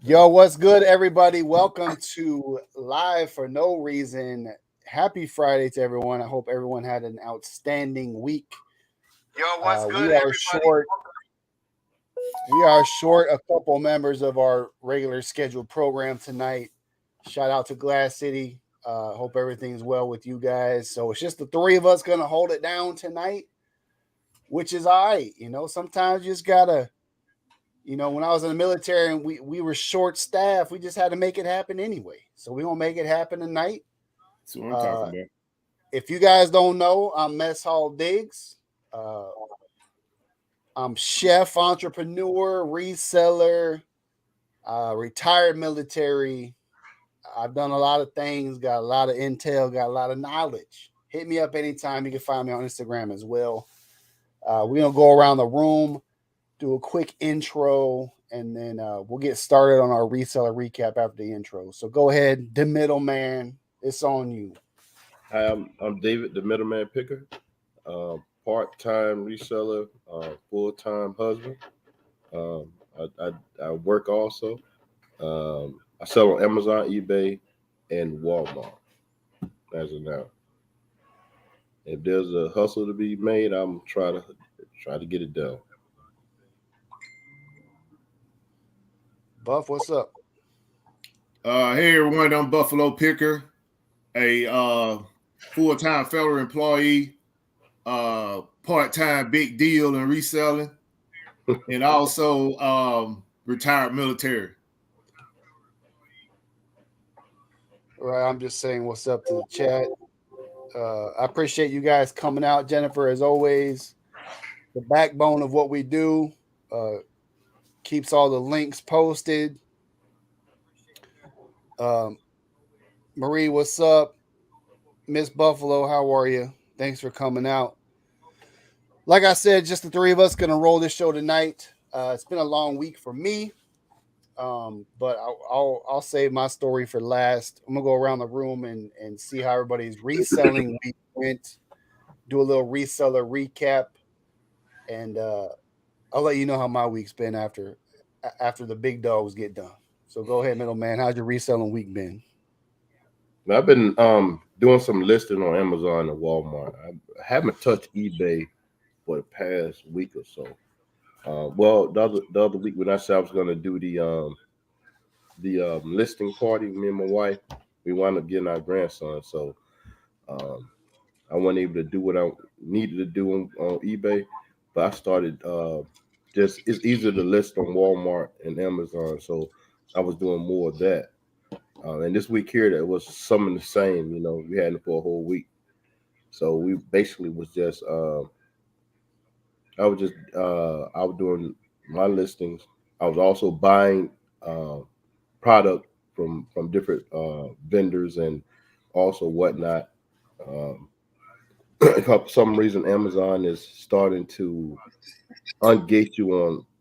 Yo, what's good, everybody? Welcome to Live for No Reason. Happy Friday to everyone. I hope everyone had an outstanding week. Yo, what's good, We are everybody? short. We are short a couple members of our regular scheduled program tonight. Shout out to Glass City. Hope everything's well with you guys. So it's just the three of us gonna hold it down tonight, which is all right. Sometimes you just gotta. When I was in the military and we were short staffed, we just had to make it happen anyway. So we're gonna make it happen tonight. That's what I'm Uh, talking about. if you guys don't know, I'm Mess Hall Diggs. Uh, I'm chef, entrepreneur, reseller, retired military. I've done a lot of things, got a lot of intel, got a lot of knowledge. Hit me up anytime. You can find me on Instagram as well. We're gonna go around the room, do a quick intro, and then we'll get started on our reseller recap after the intro. So go ahead, the middleman. It's on you. Hi, I'm David, the middleman picker, part-time reseller, full-time husband. Um, I work also. I sell on Amazon, eBay, and Walmart as of now. If there's a hustle to be made, I'm try to get it done. Buff, what's up? Hey everyone, I'm Buffalo Picker, a full-time federal employee, part-time big deal in reselling, and also retired military. Right, I'm just saying what's up to the chat. I appreciate you guys coming out, Jennifer, as always. The backbone of what we do. Keeps all the links posted. Um, Marie, what's up? Miss Buffalo, how are you? Thanks for coming out. Like I said, just the three of us gonna roll this show tonight. It's been a long week for me, but I'll save my story for last. I'm gonna go around the room and see how everybody's reselling week went. Do a little reseller recap, and I'll let you know how my week's been after the big dogs get done. So go ahead, middleman. How's your reselling week been? Now, I've been doing some listing on Amazon and Walmart. I haven't touched eBay for the past week or so. Well, the other week when I said I was going to do the listing party, me and my wife, we wound up getting our grandson. So um, I wasn't able to do what I needed to do on eBay, but I started just it's easier to list on Walmart and Amazon. So I was doing more of that. And this week here, that was some of the same. We had it for a whole week. So we basically was just I was doing my listings. I was also buying uh, product from different vendors and also whatnot. Um, for some reason, Amazon is starting to ungate you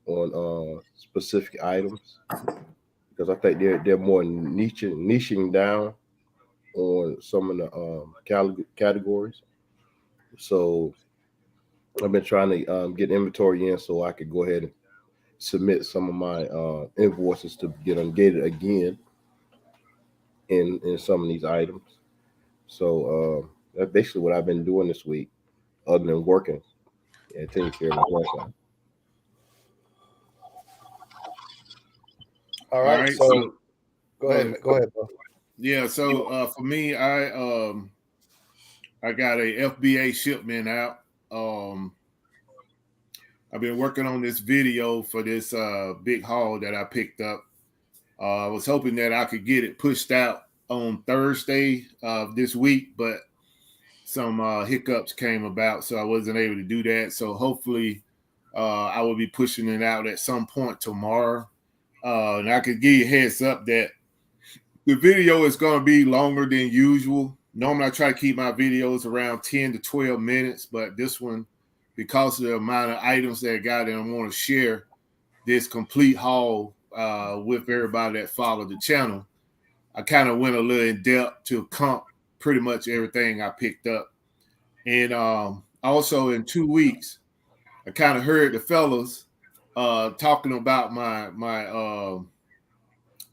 on specific items because I think they're more niching down on some of the categories. So I've been trying to get inventory in so I could go ahead and submit some of my invoices to get ungated again in some of these items. So that's basically what I've been doing this week, other than working and taking care of my grandson. All All right, right, so go go ahead. ahead. Go ahead, Buff. Yeah, so for me, I got a FBA shipment out. Um, I've been working on this video for this big haul that I picked up. I was hoping that I could get it pushed out on Thursday of this week, but some hiccups came about, so I wasn't able to do that. So hopefully, I will be pushing it out at some point tomorrow. And I could give you a heads up that the video is going to be longer than usual. Normally, I try to keep my videos around 10 to 12 minutes, but this one, because of the amount of items that I got and I want to share this complete haul with everybody that followed the channel, I kind of went a little in depth to comp pretty much everything I picked up. And also in 2 weeks, I kind of heard the fellas talking about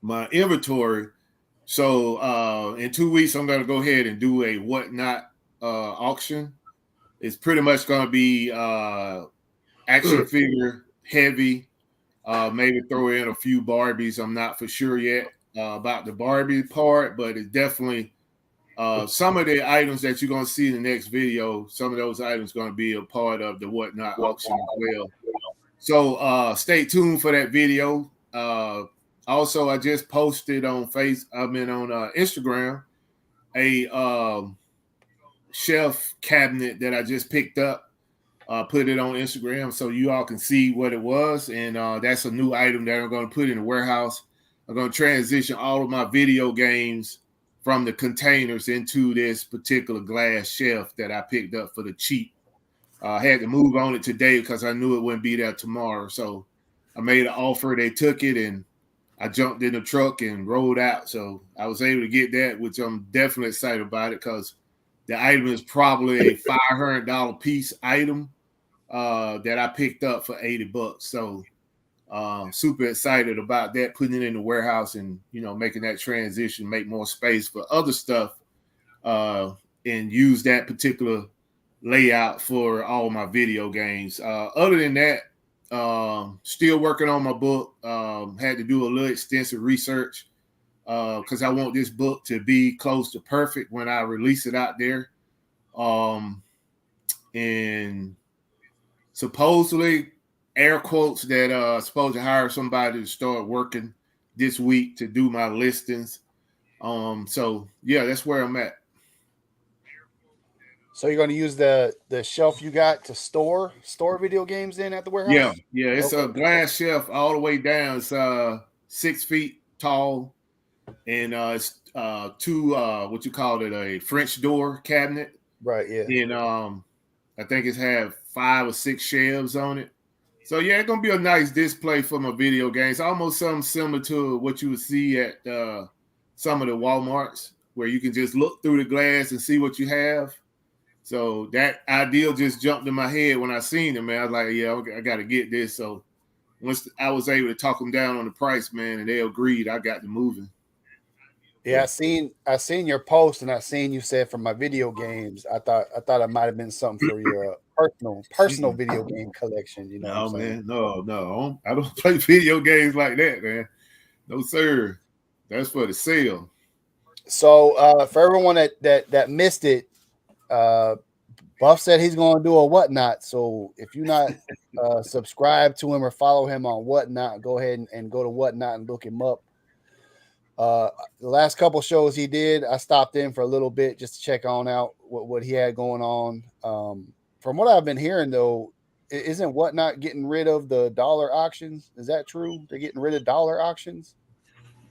my inventory. So in 2 weeks, I'm gonna go ahead and do a whatnot auction. It's pretty much gonna be action figure heavy. Maybe throw in a few Barbies. I'm not for sure yet about the Barbie part, but it's definitely some of the items that you're gonna see in the next video. Some of those items going to be a part of the whatnot auction as well. So stay tuned for that video. Also, I just posted on Instagram a shelf cabinet that I just picked up. Put it on Instagram so you all can see what it was, and that's a new item that I'm going to put in the warehouse. I'm going to transition all of my video games from the containers into this particular glass shelf that I picked up for the cheap. I had to move on it today because I knew it wouldn't be there tomorrow. So I made an offer. They took it, and I jumped in the truck and rolled out. So I was able to get that, which I'm definitely excited about it because the item is probably a $500 piece item that I picked up for $80. So super excited about that, putting it in the warehouse and, making that transition, make more space for other stuff and use that particular layout for all my video games. Other than that, still working on my book. Had to do a little extensive research because I want this book to be close to perfect when I release it out there. And supposedly, air quotes, that supposed to hire somebody to start working this week to do my listings. So yeah, that's where I'm at. So you're going to use the shelf you got to store video games in at the warehouse? Yeah. It's a glass shelf all the way down. It's 6 feet tall, and it's two what you call it, a French door cabinet. Right. Yeah. And I think it's have 5 or 6 shelves on it. So yeah, it's gonna be a nice display for my video games. Almost something similar to what you would see at some of the Walmarts, where you can just look through the glass and see what you have. So that ideal just jumped in my head when I seen it, man. I was like, yeah, I got to get this. So once I was able to talk them down on the price, man, and they agreed, I got to moving. Yeah, I seen your post, and I seen you said for my video games. I thought it might have been something for your personal video game collection. No, man, no, I don't play video games like that, man. No, sir. That's for the sale. So for everyone that missed it, Buff said he's going to do a whatnot. So if you're not subscribed to him or follow him on whatnot, go ahead and go to whatnot and look him up. The last couple shows he did, I stopped in for a little bit just to check on out what he had going on. From what I've been hearing, though, isn't whatnot getting rid of the dollar auctions? Is that true? They're getting rid of dollar auctions?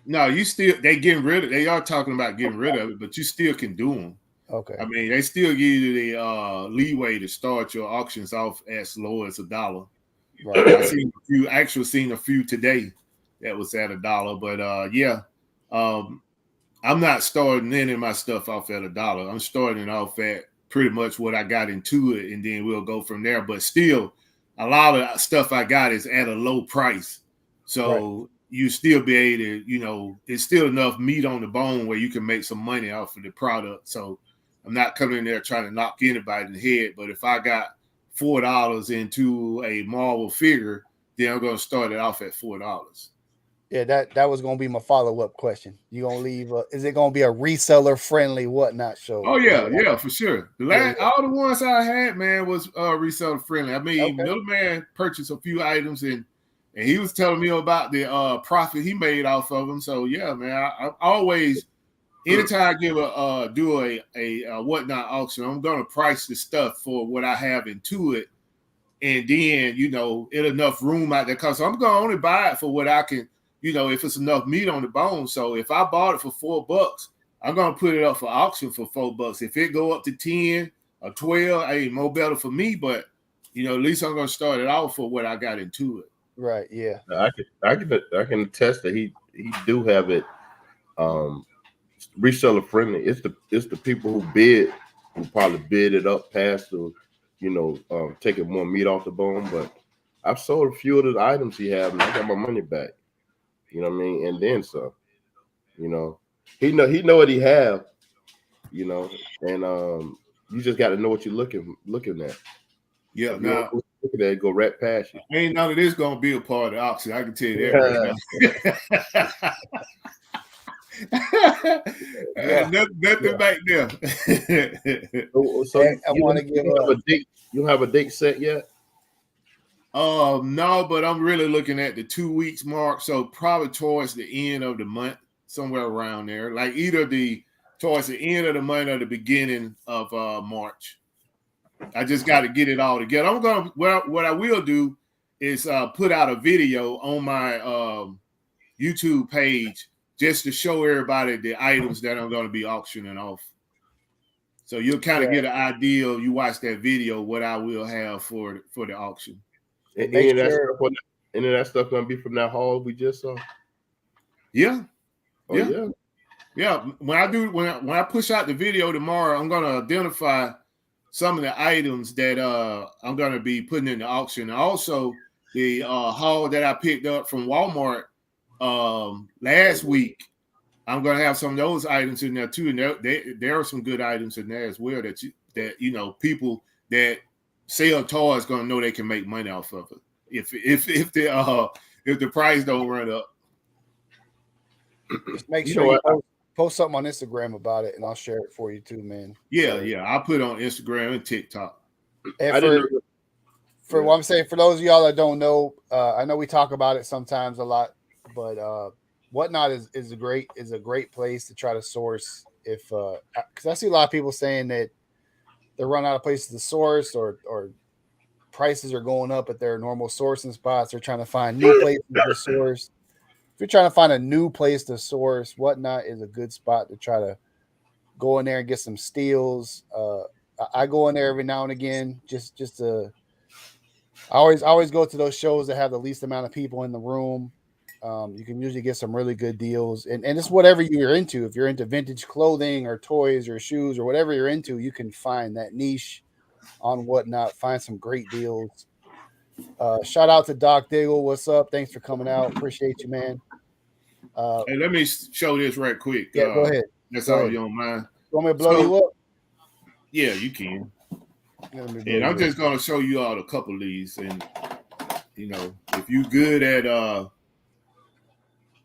No, they are talking about getting rid of it, but you still can do them. Okay. I mean, they still give you the leeway to start your auctions off as low as $1. Right. I seen a few today that was at $1, but yeah. I'm not starting any of my stuff off at $1. I'm starting off at pretty much what I got into it, and then we'll go from there. But still, a lot of stuff I got is at a low price. So you still be able to, it's still enough meat on the bone where you can make some money off of the product. So I'm not coming in there trying to knock anybody in the head. But if I got $4 into a Marvel figure, then I'm going to start it off at $4. Yeah, that was going to be my follow-up question. You going to leave? Is it going to be a reseller-friendly whatnot show? Oh, yeah, for sure. All the ones I had, man, was reseller-friendly. I mean, Middleman purchased a few items, and he was telling me about the profit he made off of them. So, yeah, man, I always, anytime I do a whatnot auction, I'm going to price the stuff for what I have into it. And then, it enough room out there, because I'm going to only buy it for what I can, if it's enough meat on the bone. So if I bought it for $4, I'm going to put it up for auction for $4. If it go up to 10 or 12, hey, more better for me. But, at least I'm going to start it off for what I got into it. Right. Yeah. I can attest that he do have it reseller friendly. It's the people who probably bid it up past the, taking more meat off the bone. But I've sold a few of the items he had, and I got my money back. You know what I mean? And then some. You know, he know what he have. You know, and you just got to know what you're looking at. Yeah, if now look at that, go right past you. Ain't none of this gonna be a part of the auction. I can tell you that right now. Nothing back there. So I want to give a date. You don't have a date set yet? No, but I'm really looking at the 2 weeks mark. So probably towards the end of the month, somewhere around there. Like either towards the end of the month or the beginning of March. I just got to get it all together. I'm gonna what I will do is put out a video on my YouTube page just to show everybody the items that I'm going to be auctioning off. So you'll kind of get an idea. You watch that video, what I will have for the auction. And any of that stuff going to be from that haul we just saw? Yeah. Oh, yeah. Yeah. When I push out the video tomorrow, I'm going to identify some of the items that I'm going to be putting in the auction. And also the haul that I picked up from Walmart last week, I'm going to have some of those items in there too. And there are some good items in there as well that people that sell toys going to know they can make money off of it if the price don't run up. Just make sure you post something on Instagram about it, and I'll share it for you too, man. Yeah. I'll put it on Instagram and TikTok. And for what I'm saying, for those of y'all that don't know, I know we talk about it sometimes a lot, but Whatnot is a great place to try to source. If because I see a lot of people saying that they run out of places to source, or prices are going up at their normal sourcing spots. They're trying to find new places to source. If you're trying to find a new place to source, Whatnot is a good spot to try to go in there and get some steals. I go in there every now and again just to. I always go to those shows that have the least amount of people in the room. You can usually get some really good deals, and it's whatever you're into. If you're into vintage clothing or toys or shoes or whatever you're into, you can find that niche on Whatnot. Find some great deals. Shout out to Doc Diggle. What's up? Thanks for coming out. Appreciate you, man. Hey, let me show this right quick. Yeah, go ahead. That's all you don't mind. You want me to blow you up? Yeah, you can. And I'm just going to show you all a couple of these. And, if you're good at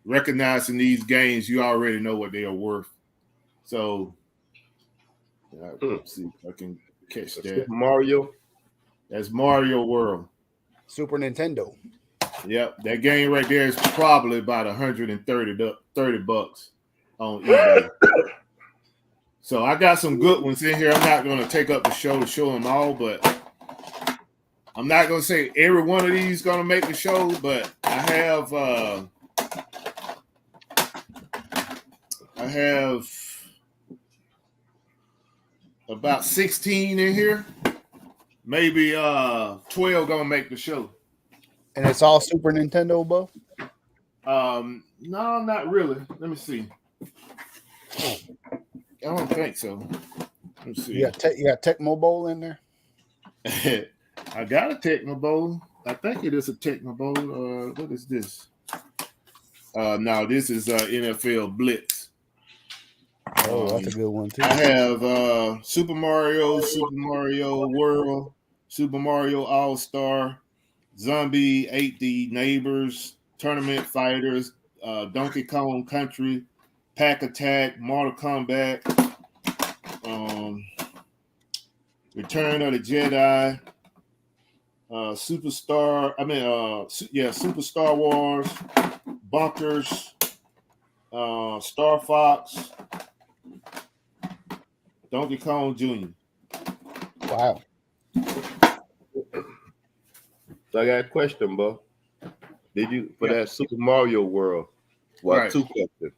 recognizing these games, you already know what they are worth. So, let's see if I can catch that. Super Mario. That's Mario World. Super Nintendo. Yep, that game right there is probably about $130 on eBay. So I got some good ones in here. I'm not going to take up the show to show them all, but I'm not going to say every one of these is going to make the show, but I have about 16 in here. Maybe 12 going to make the show. And it's all Super Nintendo, Bo? No, not really. Let me see. I don't think so. Let me see. You got Tecmo Bowl in there? I got a Tecmo Bowl. I think it is a Tecmo Bowl. What is this? No, this is NFL Blitz. Oh, that's a good one too. I have Super Mario World, Super Mario All-Star, Zombie 8D Neighbors, Tournament Fighters, Donkey Kong Country, Pack Attack, Mortal Kombat, Return of the Jedi, Super Star Wars, Bunkers, Star Fox, Donkey Kong Jr. Wow. So I got a question, Bo. Did you that Super Mario World? Well, right. 2 questions.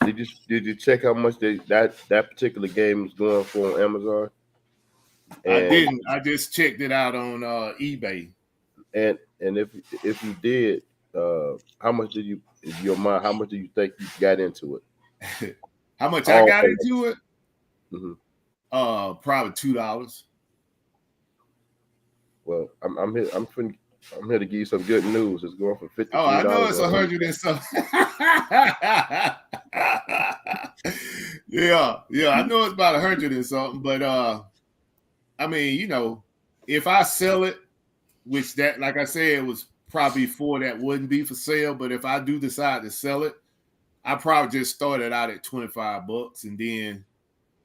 Did you check how much that particular game is going for on Amazon? I didn't. I just checked it out on eBay. And if you did, how much did you? In your mind, how much do you think you got into it? How much I got into it? Mm-hmm. Probably $2. Well, I'm here. I'm here to give you some good news. It's going for $53. Oh, I know it's 100 and something. yeah, I know it's about 100 and something, but I mean, you know, if I sell it, which that, like I said, it was probably 4 that wouldn't be for sale, but if I do decide to sell it, I probably just started out at $25, and then,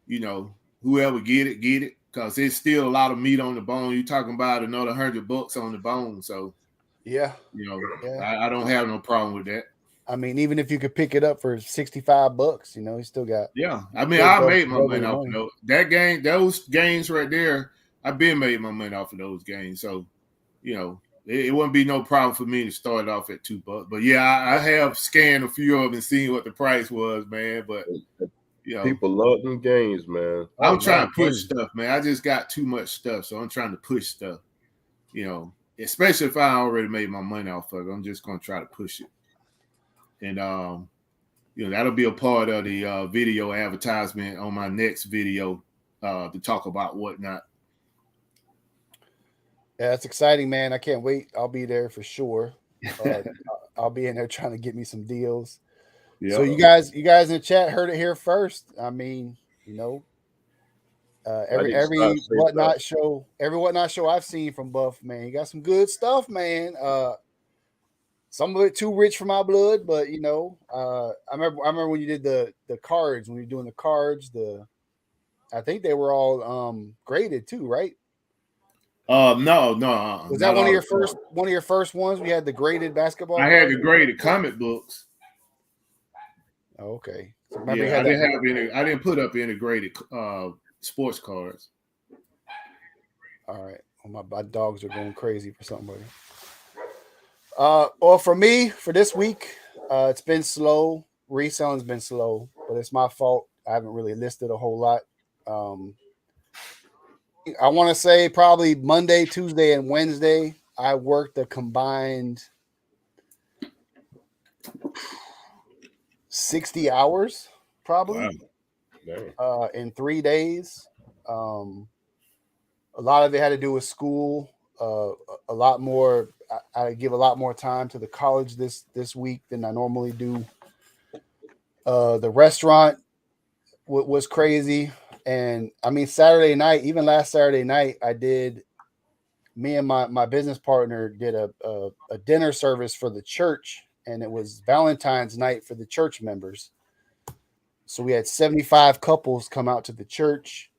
you know, whoever get it, because it's still a lot of meat on the bone. You're talking about another $100 on the bone, so Yeah. you know, Yeah. I don't have no problem with that. I mean, even if you could pick it up for $65, you know, you still got. Yeah, I mean, still I double- made my double money your off money. of those. That game, those games right there, I've been made my money off of those games. So, you know, it wouldn't be no problem for me to start off at $2. But yeah, I have scanned a few of them and seen what the price was, man. But you know, People love them games, man. I'm trying to push stuff, man. I just got too much stuff, so I'm trying to push stuff. You know, especially if I already made my money off of it, I'm just gonna try to push it. And you know, that'll be a part of the video advertisement on my next video to talk about whatnot. Yeah, it's exciting, man. I can't wait. I'll be there for sure. I'll be in there trying to get me some deals. Yeah. So you guys in the chat heard it here first. I mean, you know, every whatnot show I've seen from Buff, man, you got some good stuff, man. Some of it too rich for my blood, but you know, I remember when you did the cards, when you were doing the cards, I think they were all graded too, right? No. Was that one of your first ones? We had the graded basketball. I had the graded comic books. Oh, okay. So yeah, I didn't put up any graded sports cards. All right. Well, my dogs are going crazy for somebody. Well, for me, for this week, it's been slow. Reselling's been slow, but it's my fault. I haven't really listed a whole lot. I want to say probably Monday, Tuesday, and Wednesday, I worked a combined 60 hours, probably. Wow. In 3 days. A lot of it had to do with school. A lot more. I give a lot more time to the college this week than I normally do. The restaurant was crazy. And I mean, Saturday night, even last Saturday night, me and my business partner did a dinner service for the church, and it was Valentine's night for the church members. So we had 75 couples come out to the church,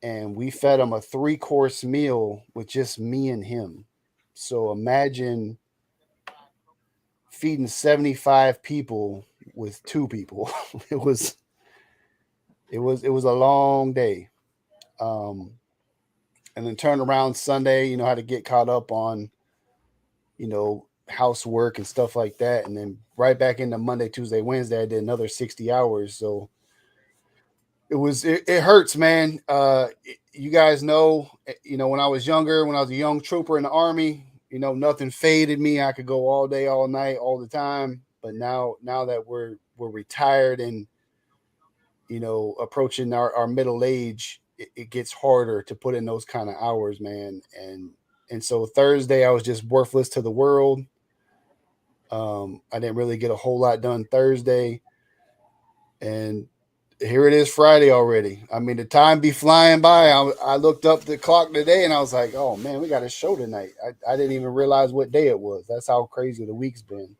and we fed them a 3-course meal with just me and him. So imagine feeding 75 people with 2 people. It was a long day. And then turned around Sunday, you know, had to get caught up on, you know, housework and stuff like that. And then right back into Monday, Tuesday, Wednesday, I did another 60 hours. So it hurts, man. You guys know, you know, when I was younger, when I was a young trooper in the Army, you know, nothing faded me. I could go all day, all night, all the time. But now that we're retired and, you know, approaching our middle age, it gets harder to put in those kind of hours, man. And so Thursday I was just worthless to the world. I didn't really get a whole lot done Thursday, and here it is Friday already. I mean, the time be flying by. I looked up the clock today and I was like, oh man, we got a show tonight. I didn't even realize what day it was. That's how crazy the week's been.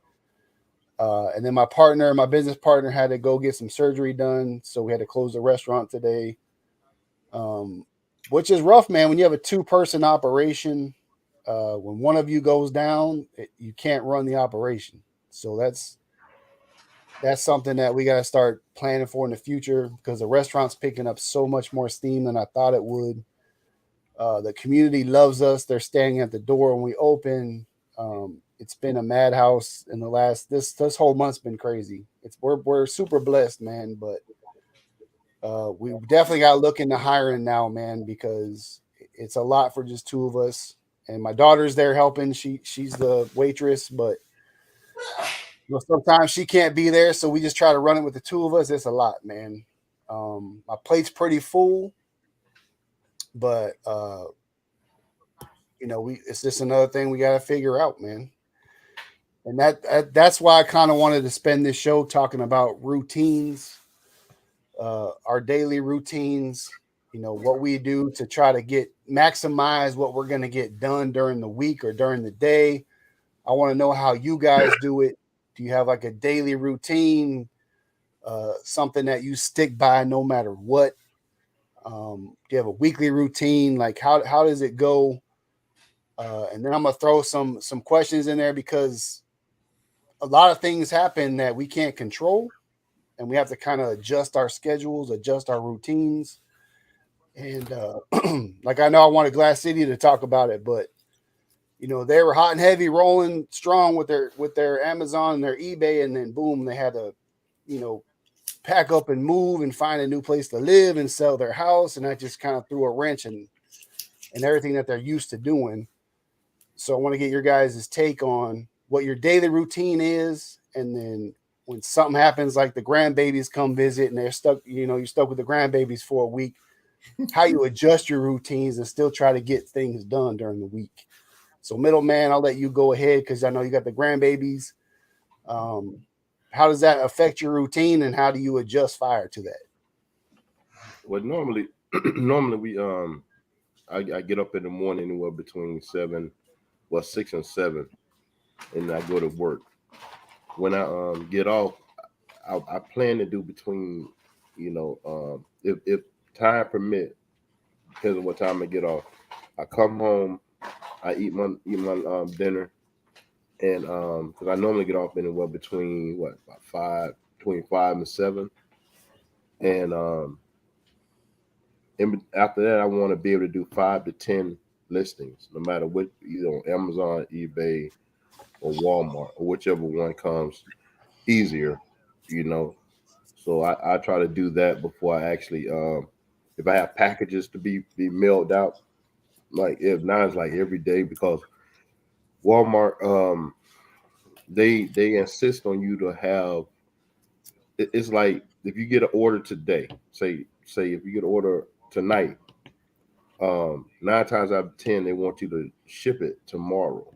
And then my business partner had to go get some surgery done. So we had to close the restaurant today. Which is rough, man. When you have a 2-person operation, when one of you goes down, you can't run the operation. So that's something that we got to start planning for in the future, because the restaurant's picking up so much more steam than I thought it would. The community loves us. They're standing at the door when we open. It's been a madhouse in the last, this whole month's been crazy. We're super blessed, man, but we definitely got to look into hiring now, man, because it's a lot for just 2 of us. And my daughter's there helping. She's the waitress, but you know, sometimes she can't be there, so we just try to run it with the 2 of us. It's a lot, man. My plate's pretty full, but you it's just another thing we got to figure out, man. And that's why I kind of wanted to spend this show talking about routines, our daily routines, what we do to try to maximize what we're going to get done during the week or during the day. I want to know how you guys do it. Do you have like a daily routine, something that you stick by no matter what? Do you have a weekly routine? Like how does it go? And then I'm gonna throw some questions in there because a lot of things happen that we can't control, and we have to kind of adjust our schedules, adjust our routines. And like I know I wanted Glass City to talk about it, but they were hot and heavy, rolling strong with their Amazon and their eBay, and then boom, they had to, pack up and move and find a new place to live and sell their house, and that just kind of threw a wrench in everything that they're used to doing. So I want to get your guys' take on what your daily routine is, and then when something happens, like the grandbabies come visit and they're stuck, you're stuck with the grandbabies for a week, how you adjust your routines and still try to get things done during the week. So middleman, I'll let you go ahead because I know you got the grandbabies. How does that affect your routine, and how do you adjust fire to that? Well, normally we I get up in the morning anywhere between 6 and 7, and I go to work. When I get off, I plan to do between if time permit, depends on what time I get off. I come home, I eat my dinner, and because I normally get off anywhere between between 5 and 7, and after that I want to be able to do 5 to 10 listings, no matter what, either on Amazon, eBay, or Walmart, or whichever one comes easier, So I try to do that before I actually, if I have packages to be mailed out, like if not, it's like every day, because Walmart, they insist on you to have. It's like if you get an order today, say if you get an order tonight, 9 times out of 10 they want you to ship it tomorrow.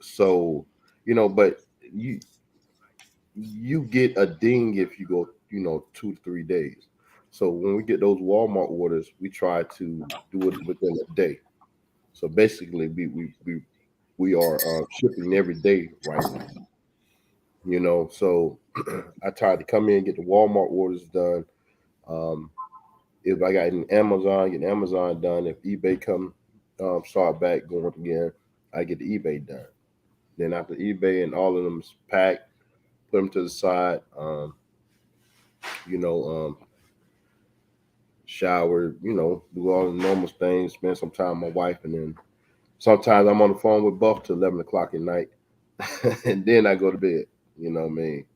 So but you get a ding if you go 2 to 3 days. So when we get those Walmart orders, we try to do it within a day. So basically, we are shipping every day right now. So I try to come in and get the Walmart orders done. If I got an Amazon, get Amazon done. If eBay come start back going again, I get the eBay done. Then after eBay and all of them is packed, put them to the side. Shower, do all the normal things, spend some time with my wife, and then sometimes I'm on the phone with Buff till 11 o'clock at night, and then I go to bed. You know what I mean?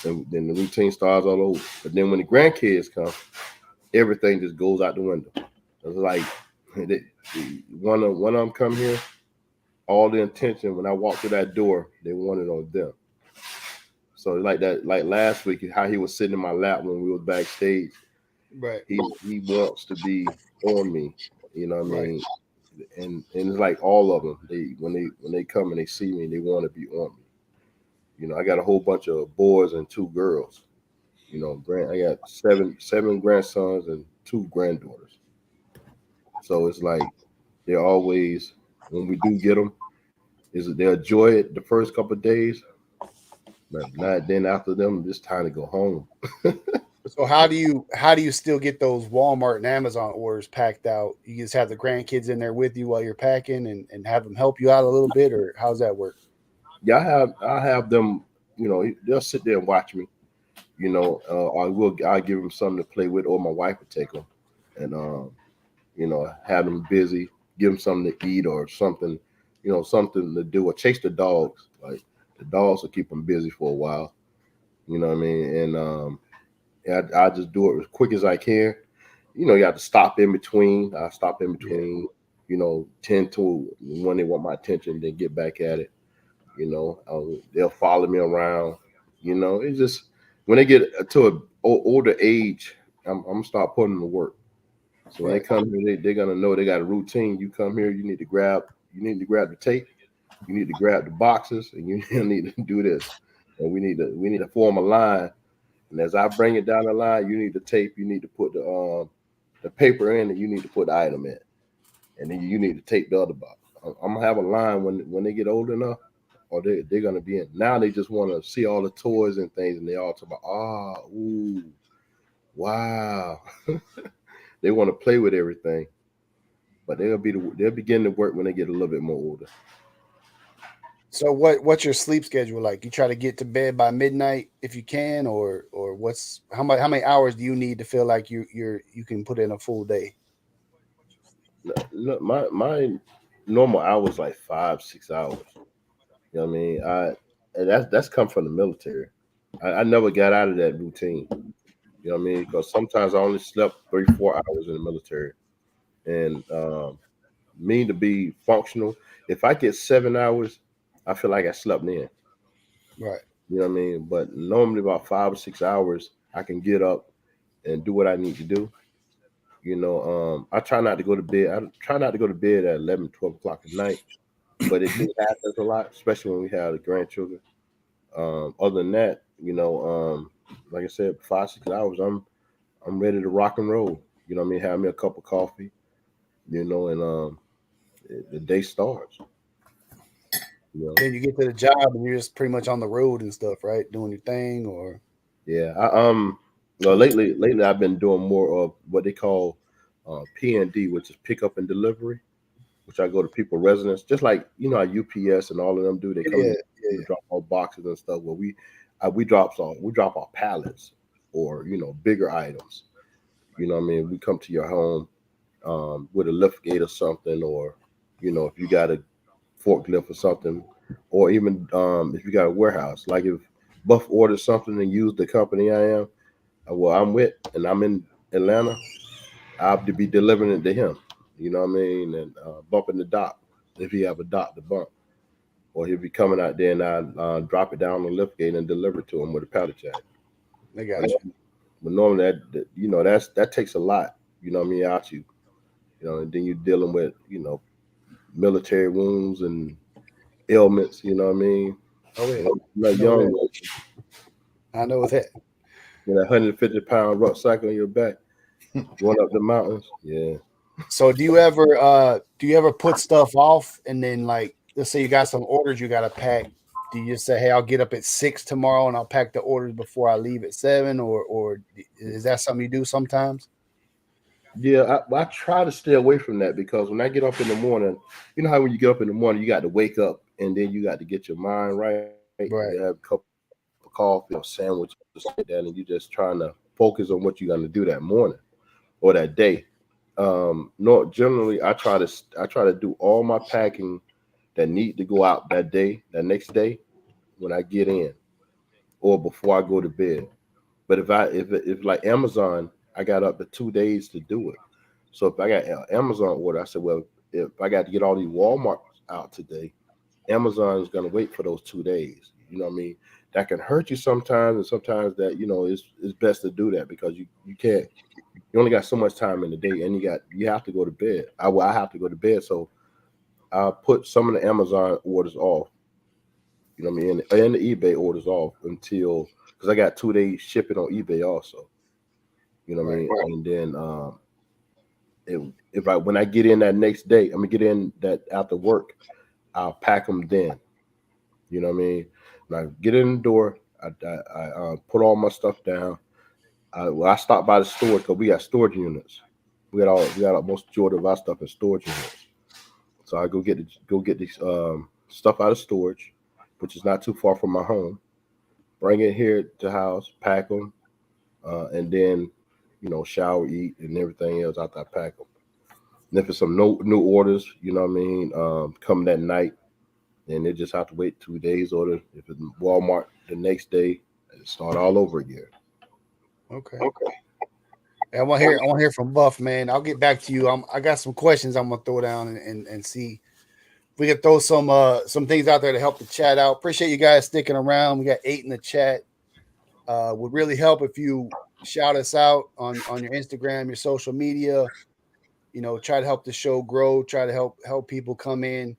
And then the routine starts all over. But then when the grandkids come, everything just goes out the window. It's like one of them come here, all the intention when I walk through that door, they want it on them. So like that, like last week, how he was sitting in my lap when we were backstage. Right. He wants to be on me. You know what I mean? Right. And it's like all of them. When they come and they see me, they want to be on me. I got a whole bunch of boys and 2 girls. I got seven grandsons and 2 granddaughters. So it's like they're always, when we do get them, they enjoy it the first couple of days, but not then after them, it's time to go home. So how do you still get those Walmart and Amazon orders packed out? You just have the grandkids in there with you while you're packing and have them help you out a little bit, or how's that work? Yeah, I have them, they'll sit there and watch me. I'll give them something to play with, or my wife will take them and have them busy, give them something to eat or something, something to do, or chase the dogs. Like the dogs will keep them busy for a while. You know what I mean? And I just do it as quick as I can. You have to stop in between. I stop in between, 10 to when they want my attention, then get back at it. They'll follow me around. It's just when they get to an older age, I'm gonna start putting them to work. So when they come here, they're gonna know they got a routine. You come here, you need to grab the tape, you need to grab the boxes, and you need to do this. And we need to form a line. And as I bring it down the line, you need the tape, you need to put the paper in, and you need to put the item in. And then you need to tape the other box. I'm gonna have a line when they get old enough, or they're gonna be in. Now they just want to see all the toys and things, and they all talk about, ooh, wow. They want to play with everything, but they'll begin to work when they get a little bit more older. So what's your sleep schedule like? You try to get to bed by midnight if you can, or how many hours do you need to feel like you can put in a full day? Look, my normal hours like 5-6 hours. You know what I mean? And that's come from the military. I never got out of that routine. You know what I mean? Because sometimes I only slept 3-4 hours in the military, and me to be functional, if I get 7 hours, I feel like I slept in. Right. You know what I mean? But normally about 5 or 6 hours, I can get up and do what I need to do. You know, I try not to go to bed. I try not to go to bed at 11, 12 o'clock at night, but it happens a lot, especially when we have the grandchildren. Other than that, you know, like I said, 5-6 hours, I'm ready to rock and roll. You know what I mean? Have me a cup of coffee, you know, and the day starts. You know? Then you get to the job and you're just pretty much on the road and stuff, right? Doing your thing, or yeah. Well, lately I've been doing more of what they call P&D, which is pick up and delivery, which I go to people residence, just like how UPS and all of them do. They come in, drop off boxes and stuff. Well, we drop off pallets or bigger items. You know what I mean? We come to your home with a lift gate or something, or if you got a forklift or something, or even if you got a warehouse. Like if Buff orders something and use the company I'm with, and I'm in Atlanta, I'll be delivering it to him. You know what I mean? And bumping the dock if he have a dock to bump, or he'll be coming out there and I drop it down on the lift gate and deliver it to him with a pallet jack. I got you. But normally that takes a lot. You know what I mean? Out you. And then you're dealing with military wounds and ailments. You know what I mean? Oh yeah. Like young. I know that. With a 150-pound rucksack on your back, going up the mountains. Yeah. So do you ever put stuff off, and then, like, let's say you got some orders you got to pack? Do you just say, "Hey, I'll get up at 6 tomorrow and I'll pack the orders before I leave at 7," or is that something you do sometimes? Yeah, I try to stay away from that, because when I get up in the morning, you know how when you get up in the morning, you got to wake up and then you got to get your mind right. Right. You have a cup of coffee or sandwich or something like that, and you're just trying to focus on what you're going to do that morning or that day. No, generally I try to do all my packing that need to go out that next day when I get in or before I go to bed. But if like Amazon, I got up to 2 days to do it. So if I got an Amazon order, I said, well, if I got to get all these Walmart out today, Amazon is going to wait for those 2 days. You know what I mean? That can hurt you sometimes, and sometimes that it's best to do that, because you can't. You only got so much time in the day, and you have to go to bed. I have to go to bed, so I put some of the Amazon orders off. You know what I mean, and the eBay orders off because I got 2 days shipping on eBay also. You know what I mean? And then when I get in that next day, I'm gonna get in that after work, I'll pack them then. You know what I mean? When I get in the door, I put all my stuff down. I stop by the store because we got storage units. We got most majority of our stuff in storage units. So I go get these stuff out of storage, which is not too far from my home. Bring it here to the house, pack them, and then shower, eat, and everything else after I pack them. And if it's some new orders, you know what I mean, come that night, then they just have to wait 2 days. Or if it's Walmart the next day, and start all over again. Okay. I want to hear from Buff, man. I'll get back to you. I got some questions I'm gonna throw down and see if we can throw some things out there to help the chat out. Appreciate you guys sticking around. We got 8 in the chat. Would really help if you shout us out on your Instagram, your social media. try to help the show grow, try to help people come in.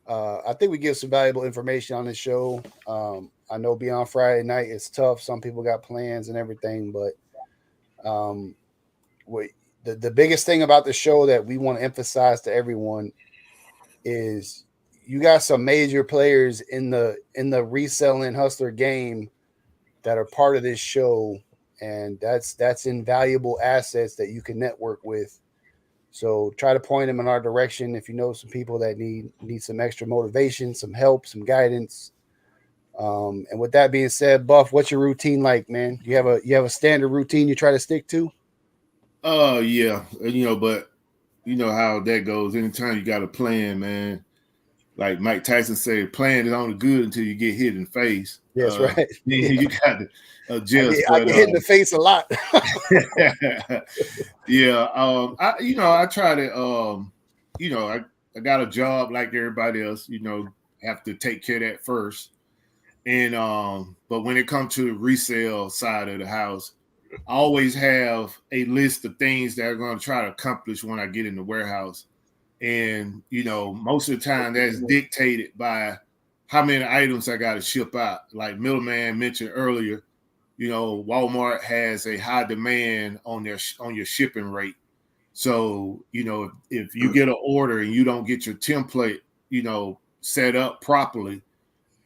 I think we give some valuable information on this show. I know being on Friday night is tough. Some people got plans and everything, but the biggest thing about the show that we want to emphasize to everyone is you got some major players in the reselling hustler game that are part of this show, and that's invaluable assets that you can network with. So try to point them in our direction if you know some people that need some extra motivation, some help, some guidance. And with that being said, Buff, what's your routine like, man? You have a standard routine you try to stick to? Yeah, but you know how that goes. Anytime you got a plan, man, like Mike Tyson said, plan is only good until you get hit in the face. That's right. You got to adjust. I get hit in the face a lot. Yeah. I try to, I got a job like everybody else, have to take care of that first. And, but when it comes to the resale side of the house, I always have a list of things that I'm going to try to accomplish when I get in the warehouse. And, most of the time that's dictated by how many items I got to ship out. Like Middleman mentioned earlier, Walmart has a high demand on your shipping rate. So, if you get an order and you don't get your template, set up properly,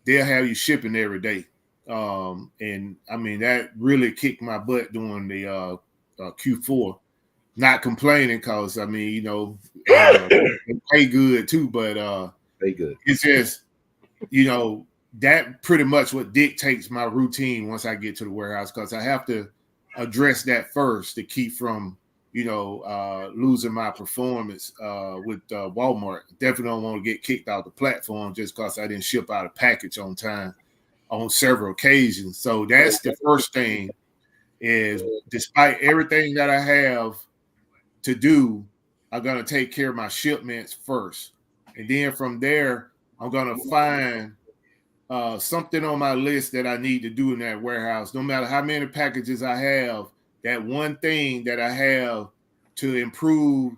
they'll have you shipping every day. And I mean, that really kicked my butt during the Q4. Not complaining because, I mean, they pay good too, but They good. it's just, that pretty much what dictates my routine once I get to the warehouse, because I have to address that first to keep from, losing my performance with Walmart. Definitely don't want to get kicked out the platform just because I didn't ship out a package on time on several occasions. So that's the first thing, is despite everything that I have to do, I'm going to take care of my shipments first. And then from there, I'm going to find something on my list that I need to do in that warehouse. No matter how many packages I have, that one thing that I have to improve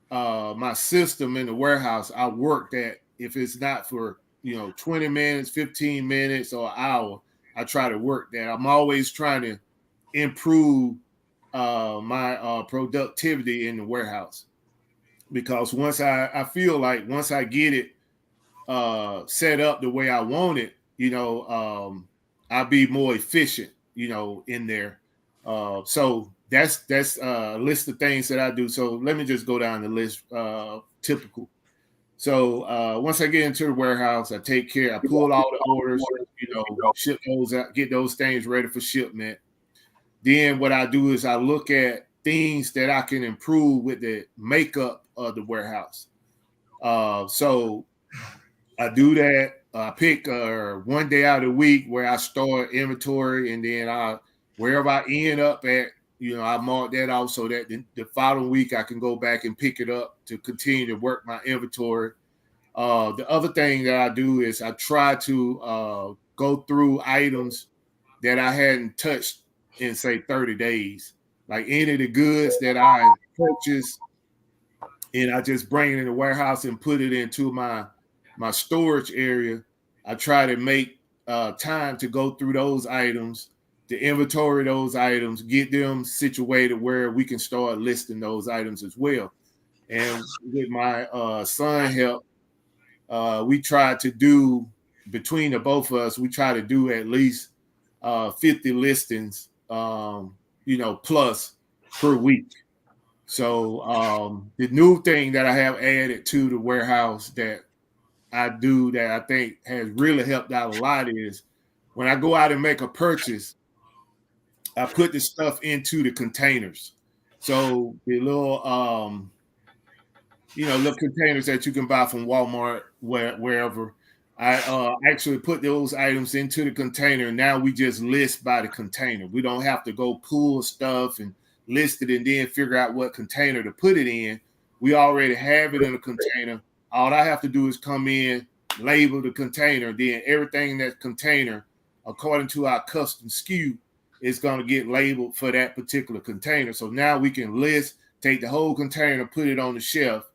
my system in the warehouse, I work that. If it's not for 20 minutes, 15 minutes, or an hour, I try to work that. I'm always trying to improve my productivity in the warehouse, because once I feel like once I get it set up the way I want it, I'll be more efficient, in there. So that's a list of things that I do. So let me just go down the list. Typical. So once I get into the warehouse, I pull all the orders, ship those out, get those things ready for shipment. Then what I do is I look at things that I can improve with the makeup of the warehouse. So I do that. I pick one day out of the week where I store inventory, and then wherever I end up at, I mark that out so that the following week I can go back and pick it up to continue to work my inventory. The other thing that I do is I try to go through items that I hadn't touched in, say, 30 days. Like any of the goods that I purchased, and I just bring it in the warehouse and put it into my storage area. I try to make time to go through those items, to inventory those items, get them situated where we can start listing those items as well. And with my son help, we try to do, between the both of us, we try to do at least 50 listings, plus per week. So the new thing that I have added to the warehouse that I do that I think has really helped out a lot is when I go out and make a purchase, I put the stuff into the containers. So the little, little containers that you can buy from Walmart, wherever, I actually put those items into the container. Now we just list by the container. We don't have to go pull stuff and list it and then figure out what container to put it in. We already have it in a container. All I have to do is come in, label the container, then everything in that container, according to our custom SKU, is going to get labeled for that particular container. So now we can list, take the whole container, put it on the shelf,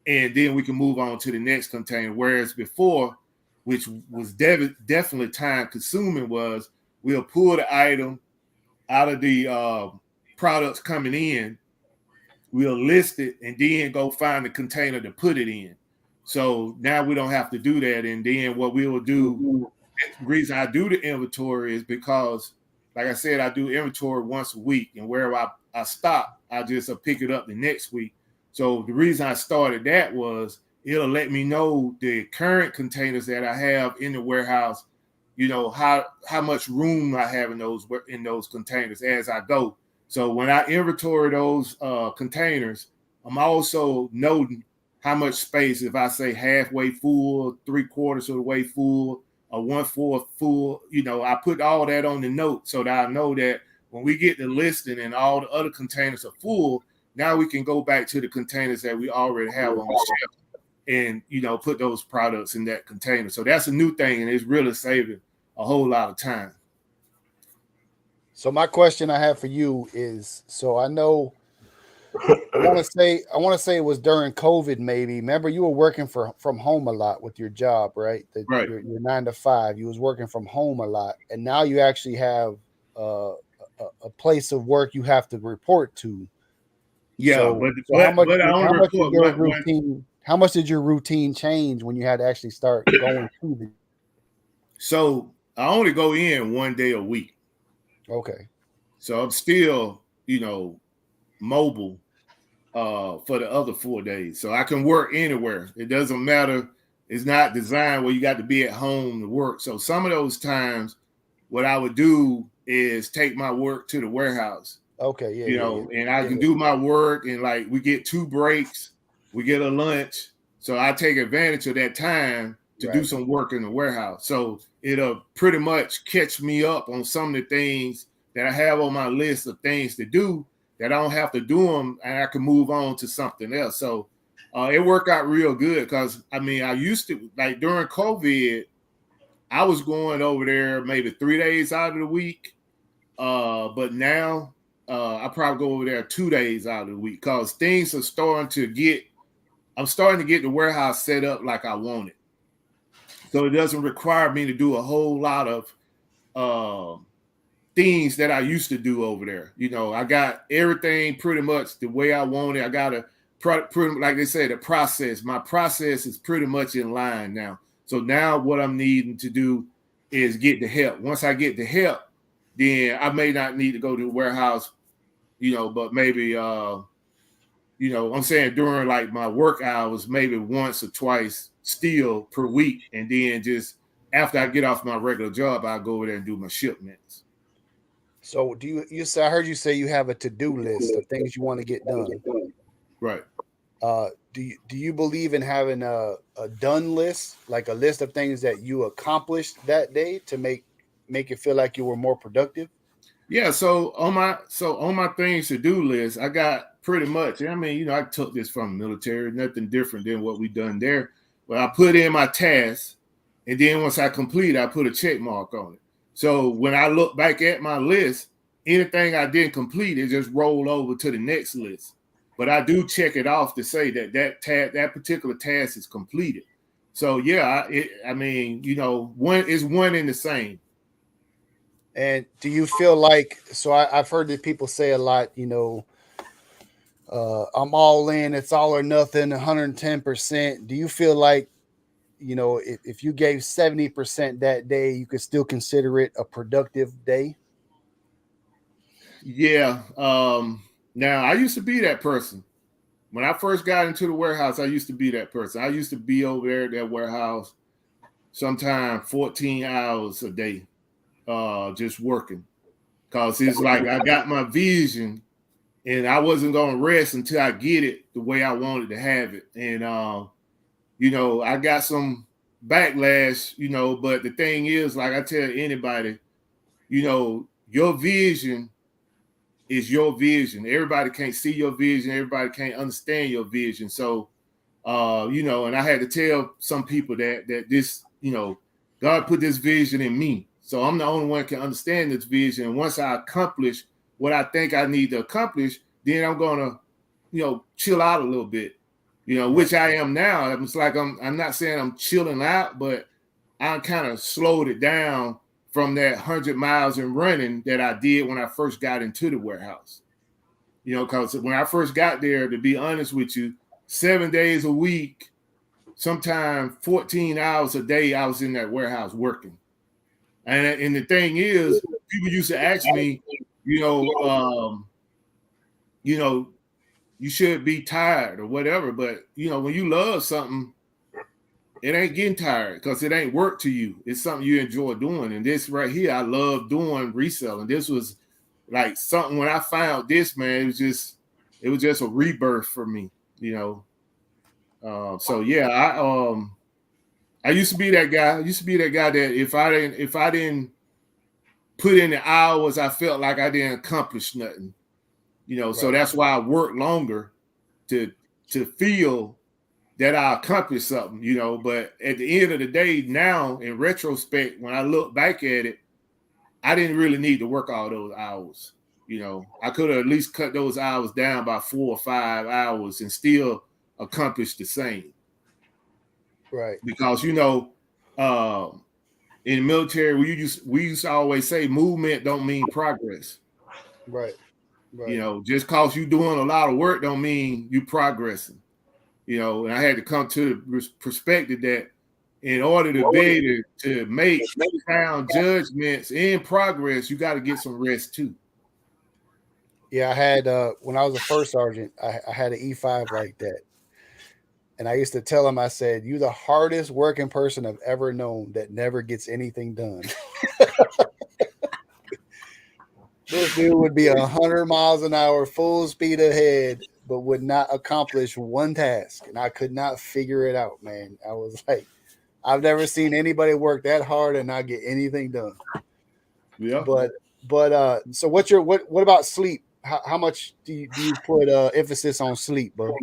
and then we can move on to the next container. Whereas before, which was definitely time consuming, was we'll pull the item out of the products coming in, we'll list it, and then go find the container to put it in. So now we don't have to do that. And then what we will do, the reason I do the inventory is because, like I said, I do inventory once a week, and where I stop, I just pick it up the next week. So the reason I started that was it'll let me know the current containers that I have in the warehouse, you know, how much room I have in those containers as I go. So when I inventory those containers, I'm also noting how much space, if I say halfway full, 3/4 of the way full, or 1/4 full, you know, I put all that on the note so that I know that when we get the listing and all the other containers are full, now we can go back to the containers that we already have on the shelf and, you know, put those products in that container. So that's a new thing, and it's really saving a whole lot of time. So my question I have for you is, so I know I want to say it was during COVID, maybe. Remember, you were working from home a lot with your job, right? Right. Your 9 to 5. You was working from home a lot, and now you actually have a place of work you have to report to. Yeah, how much did your routine change when you had to actually start going to the? So I only go in 1 day a week. Okay. So I'm still, you know, mobile for the other 4 days. So I can work anywhere. It doesn't matter. It's not designed where you got to be at home to work. So some of those times, what I would do is take my work to the warehouse. Okay, yeah. You know, and I can do my work, and like we get 2 breaks, we get a lunch. So I take advantage of that time to do some work in the warehouse. So it'll pretty much catch me up on some of the things that I have on my list of things to do that I don't have to do them, and I can move on to something else. So it worked out real good because, I mean, I used to, like during COVID, I was going over there maybe 3 days out of the week. But now I probably go over there 2 days out of the week because things are starting to get the warehouse set up like I want it. So it doesn't require me to do a whole lot of things that I used to do over there. You know, I got everything pretty much the way I want it. I got to, like they say, my process is pretty much in line now. So now what I'm needing to do is get the help. Once I get the help, then I may not need to go to the warehouse, you know, but maybe, you know, I'm saying during like my work hours, maybe once or twice still per week. And then just after I get off my regular job, I'll go over there and do my shipments. So I heard you say you have a to-do list of things you want to get done. Right. Do you believe in having a done list, like a list of things that you accomplished that day to make it feel like you were more productive? Yeah. So on my things to do list, I got pretty much, I mean, you know, I took this from the military, nothing different than what we done there. But I put in my tasks, and then once I complete, I put a check mark on it. So when I look back at my list, anything I didn't complete, it just rolled over to the next list. But I do check it off to say that particular task is completed. So yeah, I mean, you know, one in the same. And do you feel like, so I've heard that people say a lot, you know, I'm all in, it's all or nothing, 110%. Do you feel like, you know, if you gave 70% that day, you could still consider it a productive day? Yeah. Now I used to be that person. When I first got into the warehouse, I used to be that person. I used to be over there at that warehouse sometime 14 hours a day, just working. Because it's like I got my vision and I wasn't going to rest until I get it the way I wanted to have it. And, you know, I got some backlash, you know, but the thing is, like I tell anybody, you know, your vision is your vision. Everybody can't see your vision. Everybody can't understand your vision. So, you know, and I had to tell some people that this, you know, God put this vision in me. So I'm the only one can understand this vision. And once I accomplish what I think I need to accomplish, then I'm going to chill out a little bit, which I am now. It's like I'm not saying I'm chilling out, but I kind of slowed it down from that 100 miles and running that I did when I first got into the warehouse. Because when I first got there, to be honest with you, 7 days a week, sometimes 14 hours a day, I was in that warehouse working. And the thing is, people used to ask me, you should be tired or whatever. But, when you love something, it ain't getting tired because it ain't work to you. It's something you enjoy doing. And this right here, I love doing reselling. This was like something when I found this, man, it was just a rebirth for me, So yeah, I used to be that guy. I used to be that guy that if I didn't put in the hours, I felt like I didn't accomplish nothing. Right. So that's why I work longer to feel that I accomplished something, But at the end of the day, now in retrospect, when I look back at it, I didn't really need to work all those hours. I could have at least cut those hours down by 4 or 5 hours and still accomplish the same. Right. Because, in the military, we used to always say movement don't mean progress. Right. Just because you doing a lot of work don't mean you progressing. And I had to come to the perspective that in order to be able to make sound judgments in progress, you got to get some rest too. Yeah, I had when I was a first sergeant, I had an E5 like that. And I used to tell him, I said, "You're the hardest working person I've ever known that never gets anything done." This dude would be 100 miles an hour, full speed ahead, but would not accomplish one task. And I could not figure it out, man. I was like, I've never seen anybody work that hard and not get anything done. Yeah. But so what about sleep? How much do you put emphasis on sleep, bro?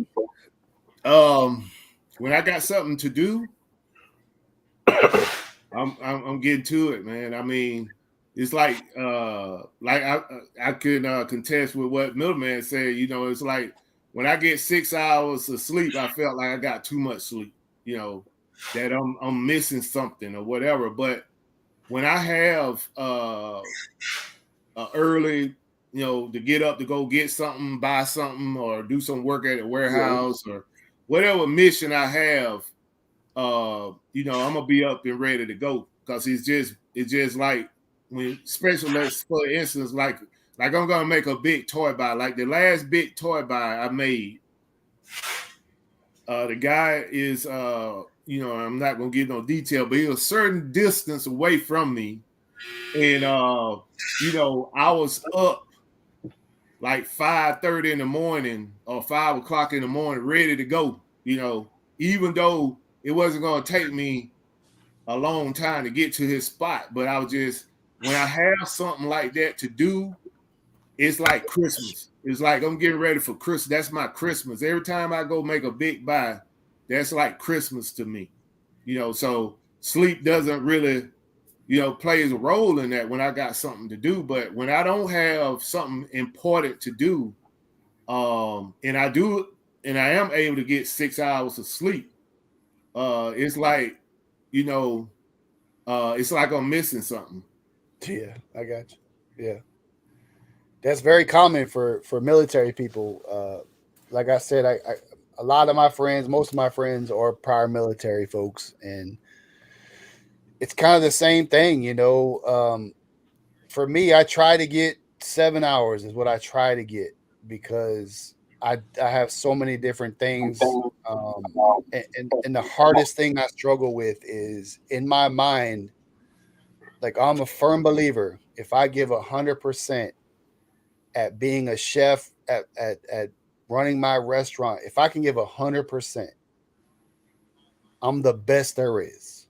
When I got something to do, I'm getting to it, man. I mean, it's like I could contest with what Middleman said. It's like when I get 6 hours of sleep, I felt like I got too much sleep. That I'm missing something or whatever. But when I have early, to get up to go get something, buy something, or do some work at a warehouse or whatever mission I have, I'm gonna be up and ready to go because it's just like when, especially for instance, like I'm gonna make a big toy buy, like the last big toy buy I made. The guy is, I'm not gonna give no detail, but he was a certain distance away from me, and I was up like 5:30 in the morning or 5 o'clock in the morning, ready to go. Even though it wasn't gonna take me a long time to get to his spot, but I was just, when I have something like that to do, it's like Christmas. It's like I'm getting ready for Christmas. That's my Christmas. Every time I go make a big buy, that's like Christmas to me. So sleep doesn't really, plays a role in that when I got something to do. But when I don't have something important to do, and I am able to get 6 hours of sleep, it's like, it's like I'm missing something. Yeah, I got you. Yeah. That's very common for military people. Like I said, I a lot of my friends, most of my friends are prior military folks, and it's kind of the same thing, For me, I try to get 7 hours is what I try to get because I have so many different things. And the hardest thing I struggle with is in my mind, like I'm a firm believer, if I give 100% at being a chef, at running my restaurant, if I can give 100%, I'm the best there is.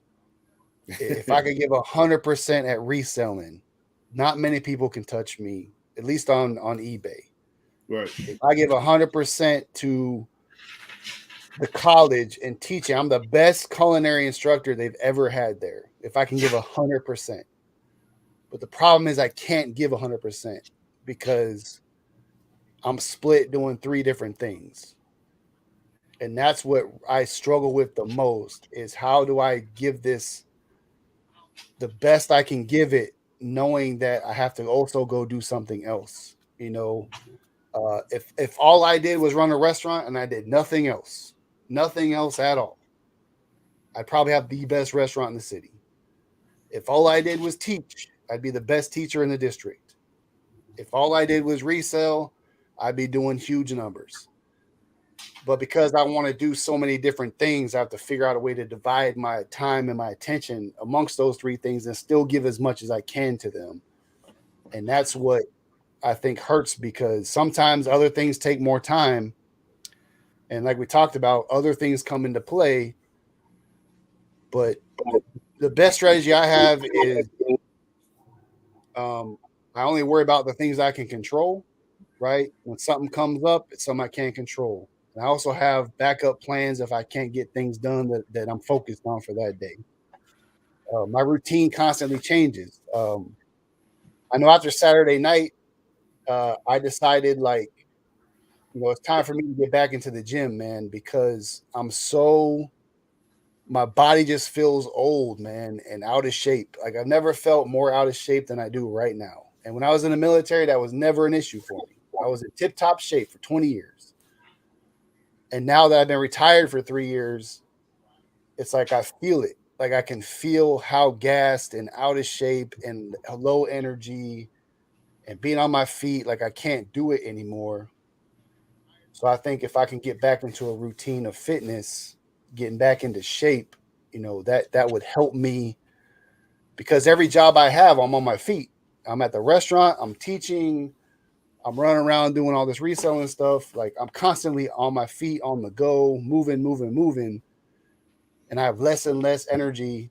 If I could give 100% at reselling, not many people can touch me, at least on eBay. Right. If I give 100% to the college and teaching, I'm the best culinary instructor they've ever had there. If I can give 100%, but the problem is I can't give 100% because I'm split doing 3 different things. And that's what I struggle with the most is how do I give this the best I can give it, knowing that I have to also go do something else. If all I did was run a restaurant and I did nothing else at all, I'd probably have the best restaurant in the city. If all I did was teach, I'd be the best teacher in the district. If all I did was resell, I'd be doing huge numbers. But because I want to do so many different things, I have to figure out a way to divide my time and my attention amongst those 3 things and still give as much as I can to them. And that's what I think hurts, because sometimes other things take more time. And like we talked about, other things come into play. But the best strategy I have is I only worry about the things I can control, right? When something comes up, it's something I can't control. And I also have backup plans if I can't get things done that I'm focused on for that day. My routine constantly changes. I know after Saturday night, I decided it's time for me to get back into the gym, man, because my body just feels old, man, and out of shape. Like I've never felt more out of shape than I do right now. And when I was in the military, that was never an issue for me. I was in tip-top shape for 20 years. And now that I've been retired for 3 years, it's like I feel it. Like I can feel how gassed and out of shape and low energy and being on my feet, like I can't do it anymore. So I think if I can get back into a routine of fitness, getting back into shape, that would help me, because every job I have, I'm on my feet. I'm at the restaurant, I'm teaching, I'm running around doing all this reselling stuff. Like I'm constantly on my feet, on the go, moving. And I have less and less energy,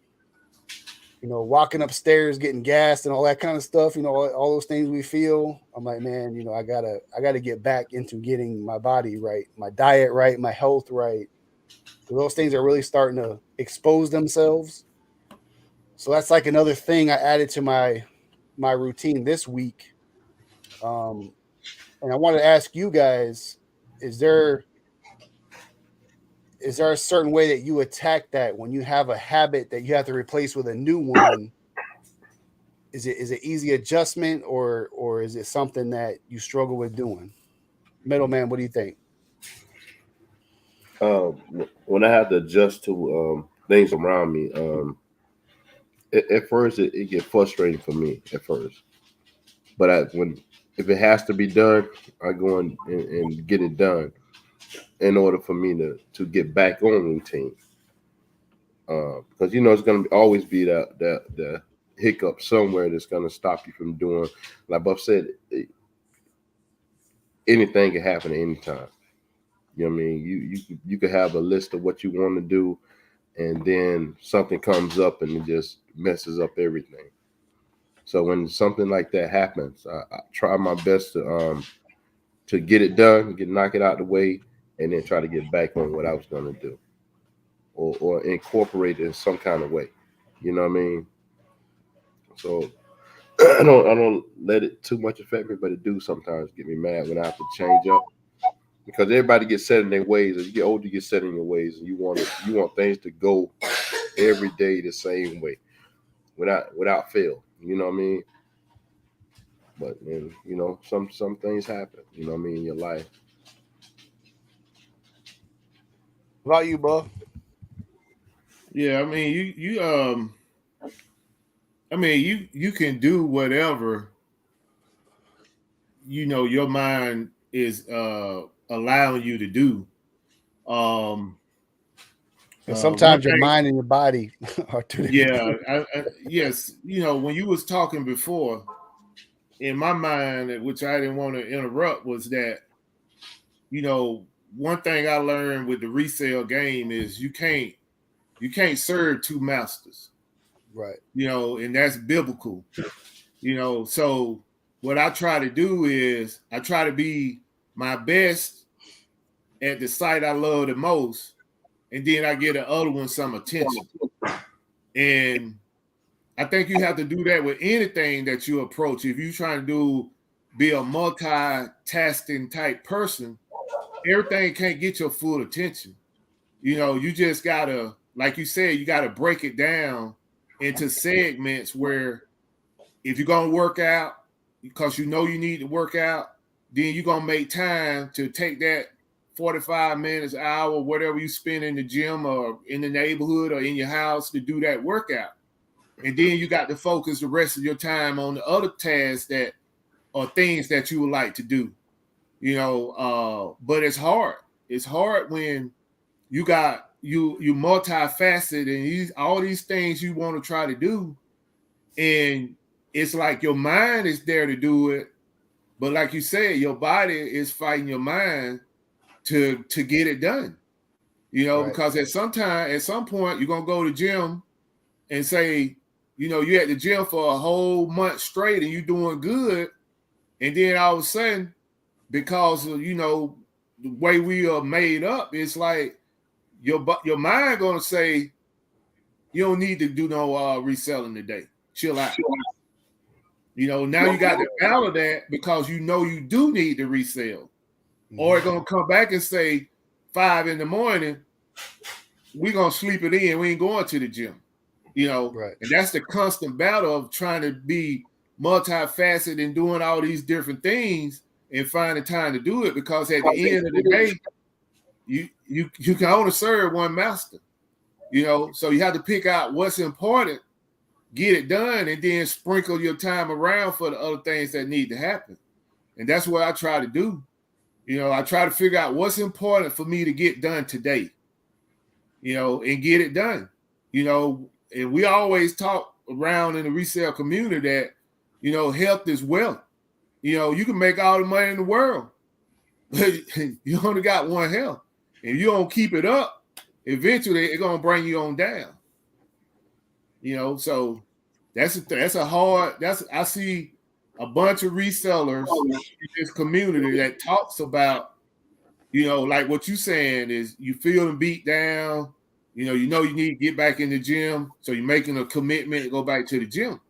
walking upstairs, getting gassed and all that kind of stuff, all those things we feel. I'm like, man, I gotta get back into getting my body right, my diet right, my health right. So those things are really starting to expose themselves. So that's like another thing I added to my routine this week. And I want to ask you guys, is there a certain way that you attack that when you have a habit that you have to replace with a new one? Is it easy adjustment or is it something that you struggle with doing? Middleman, what do you think? When I have to adjust to things around me, at first it get frustrating for me at first. But if it has to be done, I go and get it done in order for me to get back on routine. Because it's going to always be the hiccup somewhere that's going to stop you from doing. Like Buff said, anything can happen at any time. You know what I mean? You could have a list of what you want to do, and then something comes up and it just messes up everything. So when something like that happens, I try my best to get it done, knock it out the way, and then try to get back on what I was going to do, or incorporate it in some kind of way. You know what I mean? So I don't let it too much affect me, but it do sometimes get me mad when I have to change up, because everybody gets set in their ways. As you get older, you get set in your ways, and you want things to go every day the same way, without fail. You know what I mean? But then, some things happen, in your life. What about you, Buff? Yeah, I mean, you can do whatever your mind is allowing you to do. And sometimes your mind and your body are two different. Yeah, yes. When you was talking before, in my mind, which I didn't want to interrupt, was that one thing I learned with the resale game is you can't serve two masters. Right. And that's biblical. So what I try to do is I try to be my best at the site I love the most, and then I get the other one some attention. And I think you have to do that with anything that you approach. If you're trying to do be a multitasking type person, everything can't get your full attention. You know, you just gotta, like you said, you gotta break it down into segments where if you're gonna work out, because you know you need to work out, then you're gonna make time to take that 45 minutes, hour, whatever you spend in the gym or in the neighborhood or in your house to do that workout. And then you got to focus the rest of your time on the other tasks that are things that you would like to do. You know, but it's hard. It's hard when you got you multifaceted and all these things you want to try to do, and it's like your mind is there to do it, but like you said, your body is fighting your mind to get it done. You know, Right. because at some point, you're gonna go to the gym and say, you know, you're at the gym for a whole month straight and you're doing good, and then all of a sudden, because of, you know, the way we are made up, it's like your mind gonna say, you don't need to do no reselling today. Chill out. You know, now you got to battle that because you know you do need to resell. Or it's gonna come back and say 5 a.m, we're gonna sleep it in. We ain't going to the gym. You know, Right. And that's the constant battle of trying to be multifaceted and doing all these different things and finding time to do it, because at the end of the day, you can only serve one master. You know, so you have to pick out what's important, get it done, and then sprinkle your time around for the other things that need to happen. And that's what I try to do. You know, I try to figure out what's important for me to get done today, you know, and get it done. You know, and we always talk around in the resale community that, you know, health is wealth. You know, you can make all the money in the world, but you only got one health. If you don't keep it up, eventually it's gonna bring you on down. You know, so that's a hard. I see a bunch of resellers in this community that talks about, you know, like what you saying is you feeling beat down. You know you need to get back in the gym, so you're making a commitment to go back to the gym.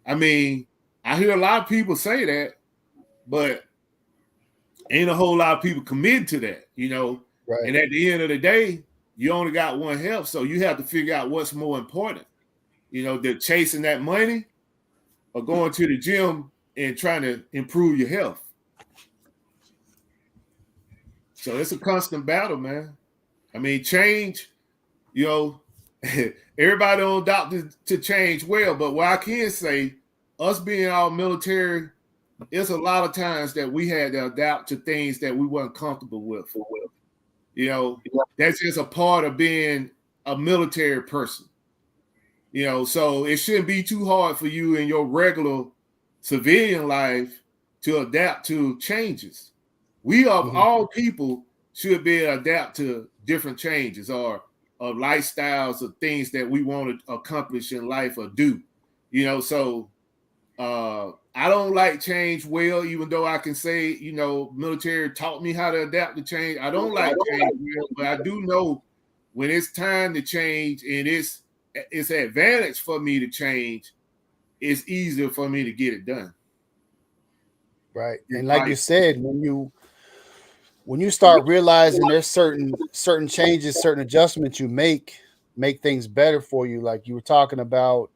I mean, I hear a lot of people say that, but ain't a whole lot of people committed to that, you know. Right. And at the end of the day, you only got one health, so you have to figure out what's more important. You know, they're chasing that money or going to the gym and trying to improve your health. So it's a constant battle, man. I mean, change, you know, everybody don't adopt to change well, but what I can say, us being all military, it's a lot of times that we had to adapt to things that we weren't comfortable with. You know, that's just a part of being a military person. You know, so it shouldn't be too hard for you in your regular civilian life to adapt to changes. We of all people should be able to adapt to different changes or lifestyles or things that we want to accomplish in life or do. You know, so I don't like change well, even though I can say, you know, military taught me how to adapt to change. I don't like change well, but I do know when it's time to change and it's an advantage for me to change, it's easier for me to get it done. Right. And like you said, when you start realizing there's certain changes, certain adjustments you make things better for you, like you were talking about,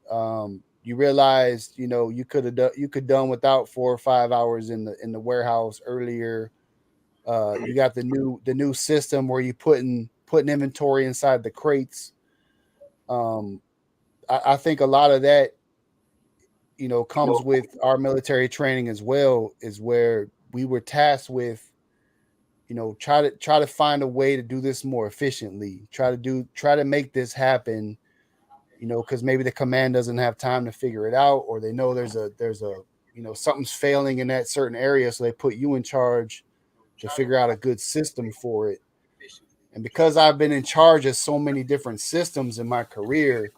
you realized, you know, you could done without 4 or 5 hours in the warehouse earlier. You got the new system where you putting inventory inside the crates. I think a lot of that, you know, comes with our military training as well, is where we were tasked with, you know, try to find a way to do this more efficiently, try to make this happen, you know, because maybe the command doesn't have time to figure it out, or they know there's a you know, something's failing in that certain area, so they put you in charge to figure out a good system for it. And because I've been in charge of so many different systems in my career,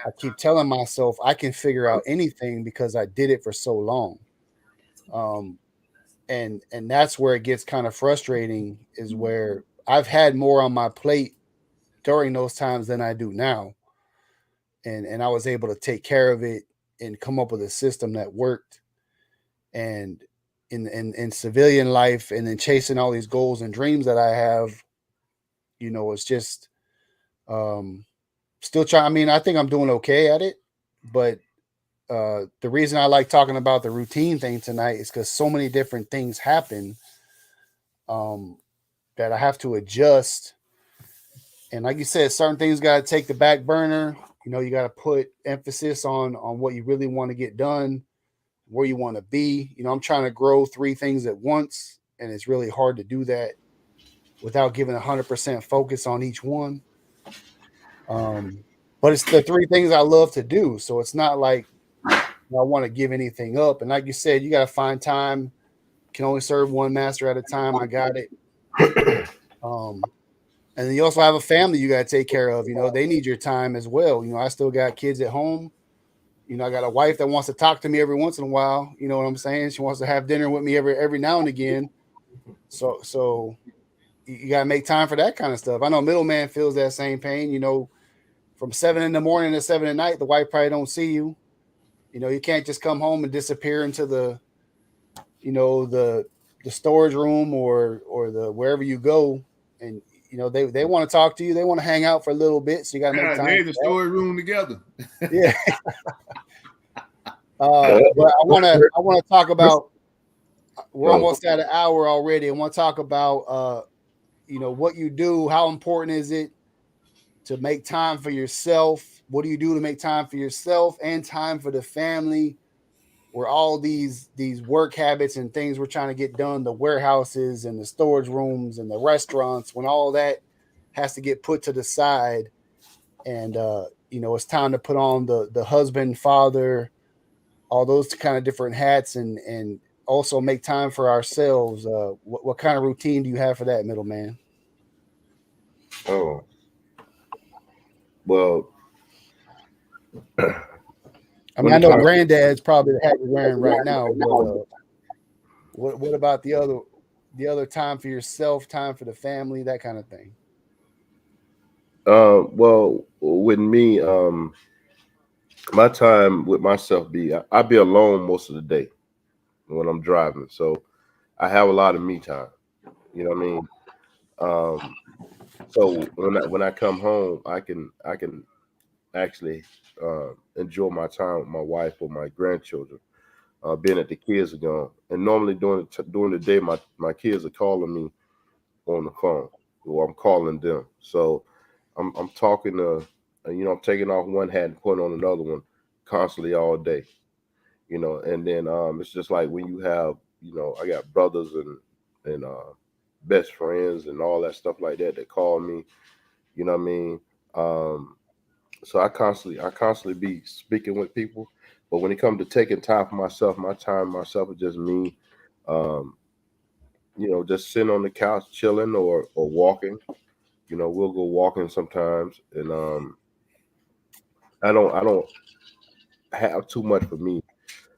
I keep telling myself I can figure out anything because I did it for so long. And that's where it gets kind of frustrating, is where I've had more on my plate during those times than I do now. And I was able to take care of it and come up with a system that worked. And in civilian life, and then chasing all these goals and dreams that I have, it's just still trying. I mean, I think I'm doing okay at it, but the reason I like talking about the routine thing tonight is because so many different things happen that I have to adjust. And like you said, certain things got to take the back burner. You got to put emphasis on what you really want to get done, where you want to be. I'm trying to grow 3 things at once, and it's really hard to do that without giving 100% focus on each one. But it's the 3 things I love to do, so it's not like I want to give anything up. And like you said, you got to find time. Can only serve one master at a time. I got it. And then you also have a family you got to take care of. They need your time as well. I still got kids at home. I got a wife that wants to talk to me every once in a while. You know what I'm saying? She wants to have dinner with me every now and again. So you got to make time for that kind of stuff. I know Middleman feels that same pain. From 7 in the morning to 7 at night, the wife probably don't see you. You can't just come home and disappear into the storage room or the wherever you go, and they want to talk to you. They want to hang out for a little bit, so you got to make time. They're in the storage room together. Yeah. But I want to talk about. We're almost at an hour already. I want to talk about what you do. How important is it to make time for yourself? What do you do to make time for yourself and time for the family? Where all these work habits and things we're trying to get done, the warehouses and the storage rooms and the restaurants, when all that has to get put to the side, and it's time to put on the husband, father, all those kind of different hats, and also make time for ourselves. What kind of routine do you have for that, Middleman? Oh, well. I mean, I know Granddad's probably the hat you're wearing right now. But, what about the other time for yourself, time for the family, that kind of thing? Well, with me, my time with myself I be alone most of the day when I'm driving, so I have a lot of me time. You know what I mean? So when I come home, I can actually enjoy my time with my wife or my grandchildren, being that the kids are gone. And normally during the day, my kids are calling me on the phone, or I'm calling them. So I'm talking to, I'm taking off one hat and putting on another one constantly all day. And then it's just like when you have, I got brothers and best friends and all that stuff like that call me. You know what I mean? So I constantly be speaking with people, but when it comes to taking time for myself, my time myself is just me, just sitting on the couch chilling or walking. We'll go walking sometimes, and I don't have too much for me.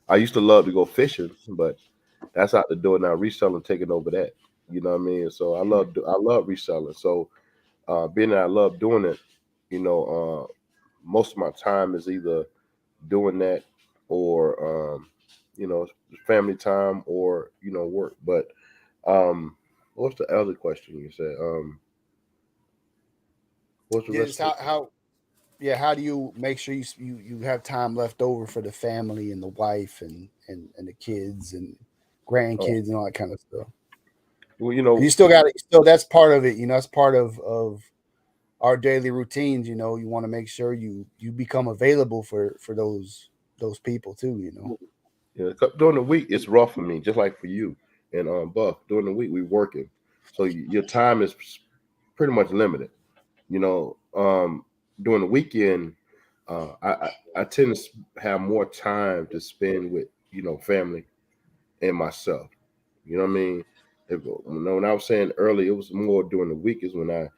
I used to love to go fishing, but that's out the door now. Reselling taking over that. You know what I mean? So I love reselling. So being that I love doing it, most of my time is either doing that or family time or work. But what's the other question you said? What's the rest? How do you make sure you have time left over for the family and the wife and the kids and grandkids and all that kind of stuff? Well, you still got it. So that's part of it. That's part of our daily routines. You want to make sure you become available for those people too. Yeah, during the week it's rough for me, just like for you and Buff. During the week we working, so your time is pretty much limited. During the weekend, I tend to have more time to spend with family and myself. You know what I mean? When I was saying earlier, it was more during the week is when I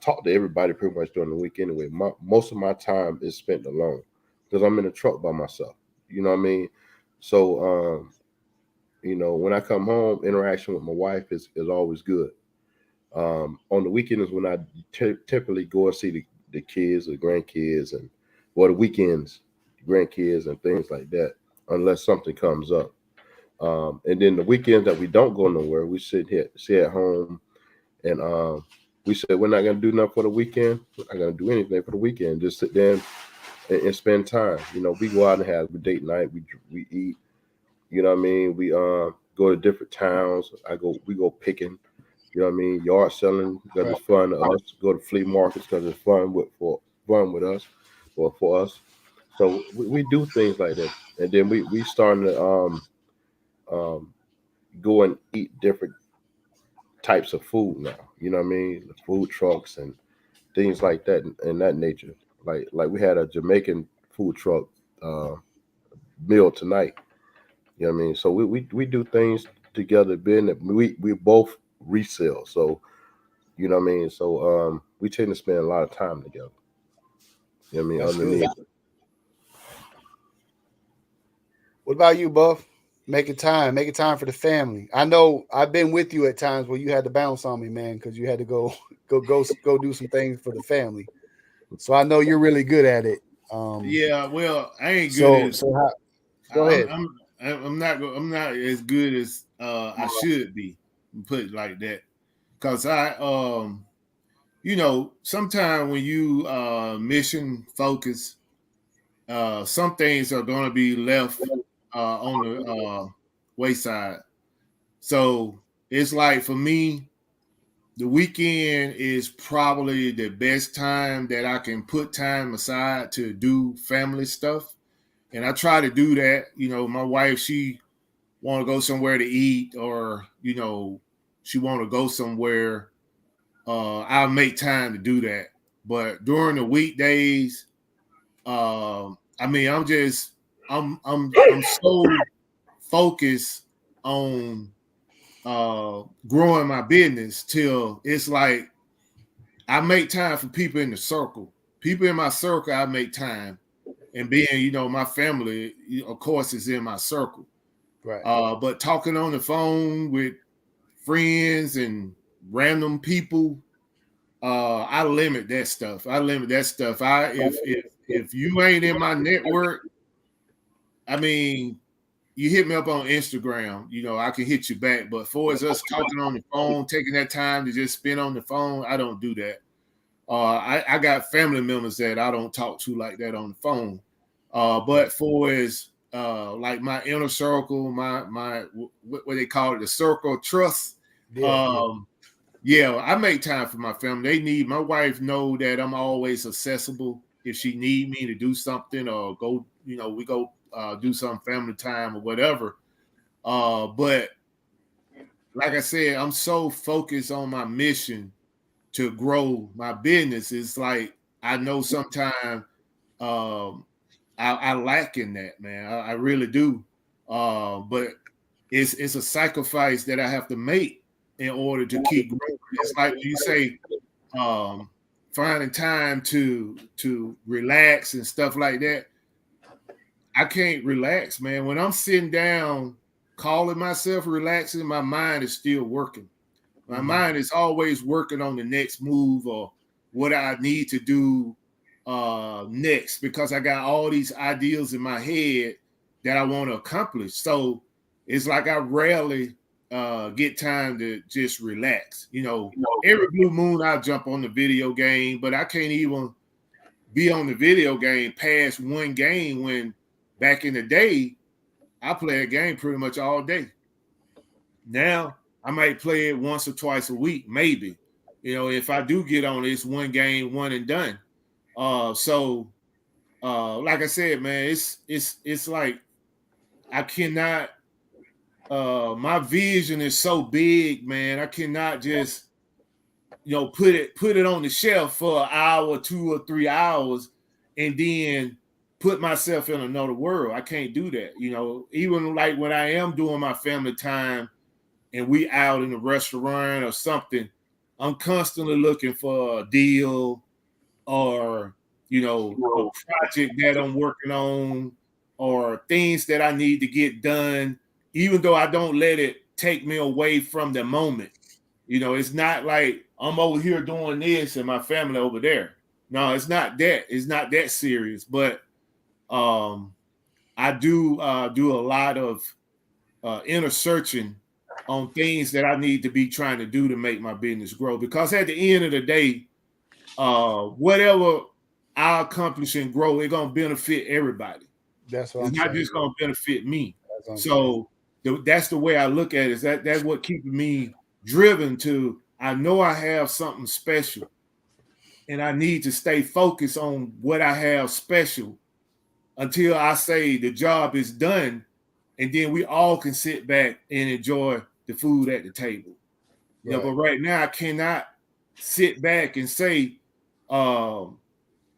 talk to everybody pretty much during the week anyway. Most of my time is spent alone because I'm in the truck by myself. You know what I mean? So when I come home, interaction with my wife is always good. On the weekend is when I typically go and see the kids, the grandkids, or the weekends, grandkids and things like that, unless something comes up. And then the weekends that we don't go nowhere, we sit at home, and we said we're not gonna do nothing for the weekend. We're not gonna do anything for the weekend. Just sit there and spend time. You know, we go out and have a date night. We eat. You know what I mean? We go to different towns. We go picking. You know what I mean? Yard selling because it's fun to us. Go to flea markets because it's fun with us or for us. So we do things like that, and then we starting to go and eat different types of food now. You know what I mean? The food trucks and things like that and that nature. Like we had a Jamaican food truck meal tonight. You know what I mean? So we do things together. Being that we both resell, so you know what I mean. So we tend to spend a lot of time together. You know what I mean? That's Underneath. good. What about you, Buff? Making time for the family. I know I've been with you at times where you had to bounce on me, man, because you had to go do some things for the family. So I know you're really good at it. Yeah, well, I ain't good at. Go ahead. I'm not as good as I should be. Put it like that, because you know, sometimes when you mission focus, some things are going to be left on the wayside. So it's like for me, the weekend is probably the best time that I can put time aside to do family stuff. And I try to do that. You know, my wife, she want to go somewhere to eat, or, you know, she want to go somewhere. I'll make time to do that. But during the weekdays, I mean, I'm so focused on growing my business till it's like I make time for people in the circle. People in my circle, I make time. And being, you know, my family, of course, is in my circle. Right. But talking on the phone with friends and random people, I limit that stuff. If you ain't in my network, I mean, you hit me up on Instagram, you know, I can hit you back. But for as us talking on the phone, taking that time to just spend on the phone, I don't do that. I got family members that I don't talk to like that on the phone. But for as like my inner circle, my what they call it, the circle of trust. Yeah, I make time for my family. My wife know that I'm always accessible if she need me to do something or go, you know, we go do some family time or whatever. But like I said, I'm so focused on my mission to grow my business. It's like I know sometimes I lack in that, man. I really do. But it's a sacrifice that I have to make in order to keep growing. It's like when you say finding time to relax and stuff like that. I can't relax, man. When I'm sitting down, calling myself relaxing, my mind is still working. My mind is always working on the next move or what I need to do next, because I got all these ideas in my head that I want to accomplish. So it's like I rarely get time to just relax. You know, every blue moon I jump on the video game, but I can't even be on the video game past one game when back in the day, I play a game pretty much all day. Now I might play it once or twice a week, maybe. You know, if I do get on, it's one game, one and done. So like I said, man, it's like I cannot. My vision is so big, man. I cannot just, you know, put it on the shelf for an hour, 2 or 3 hours, and then put myself in another world. I can't do that. You know, even like when I am doing my family time and we out in a restaurant or something, I'm constantly looking for a deal or, you know, a project that I'm working on or things that I need to get done, even though I don't let it take me away from the moment. You know, it's not like I'm over here doing this and my family over there. No, it's not that. It's not that serious. But I do a lot of inner searching on things that I need to be trying to do to make my business grow. Because at the end of the day, whatever I accomplish and grow, it's gonna benefit everybody. That's what it's I'm not saying. just gonna benefit me. That's what I'm So that's the way I look at it. That's what keeps me driven to. I know I have something special, and I need to stay focused on what I have special until I say the job is done, and then we all can sit back and enjoy the food at the table. Right. But right now I cannot sit back and say I'm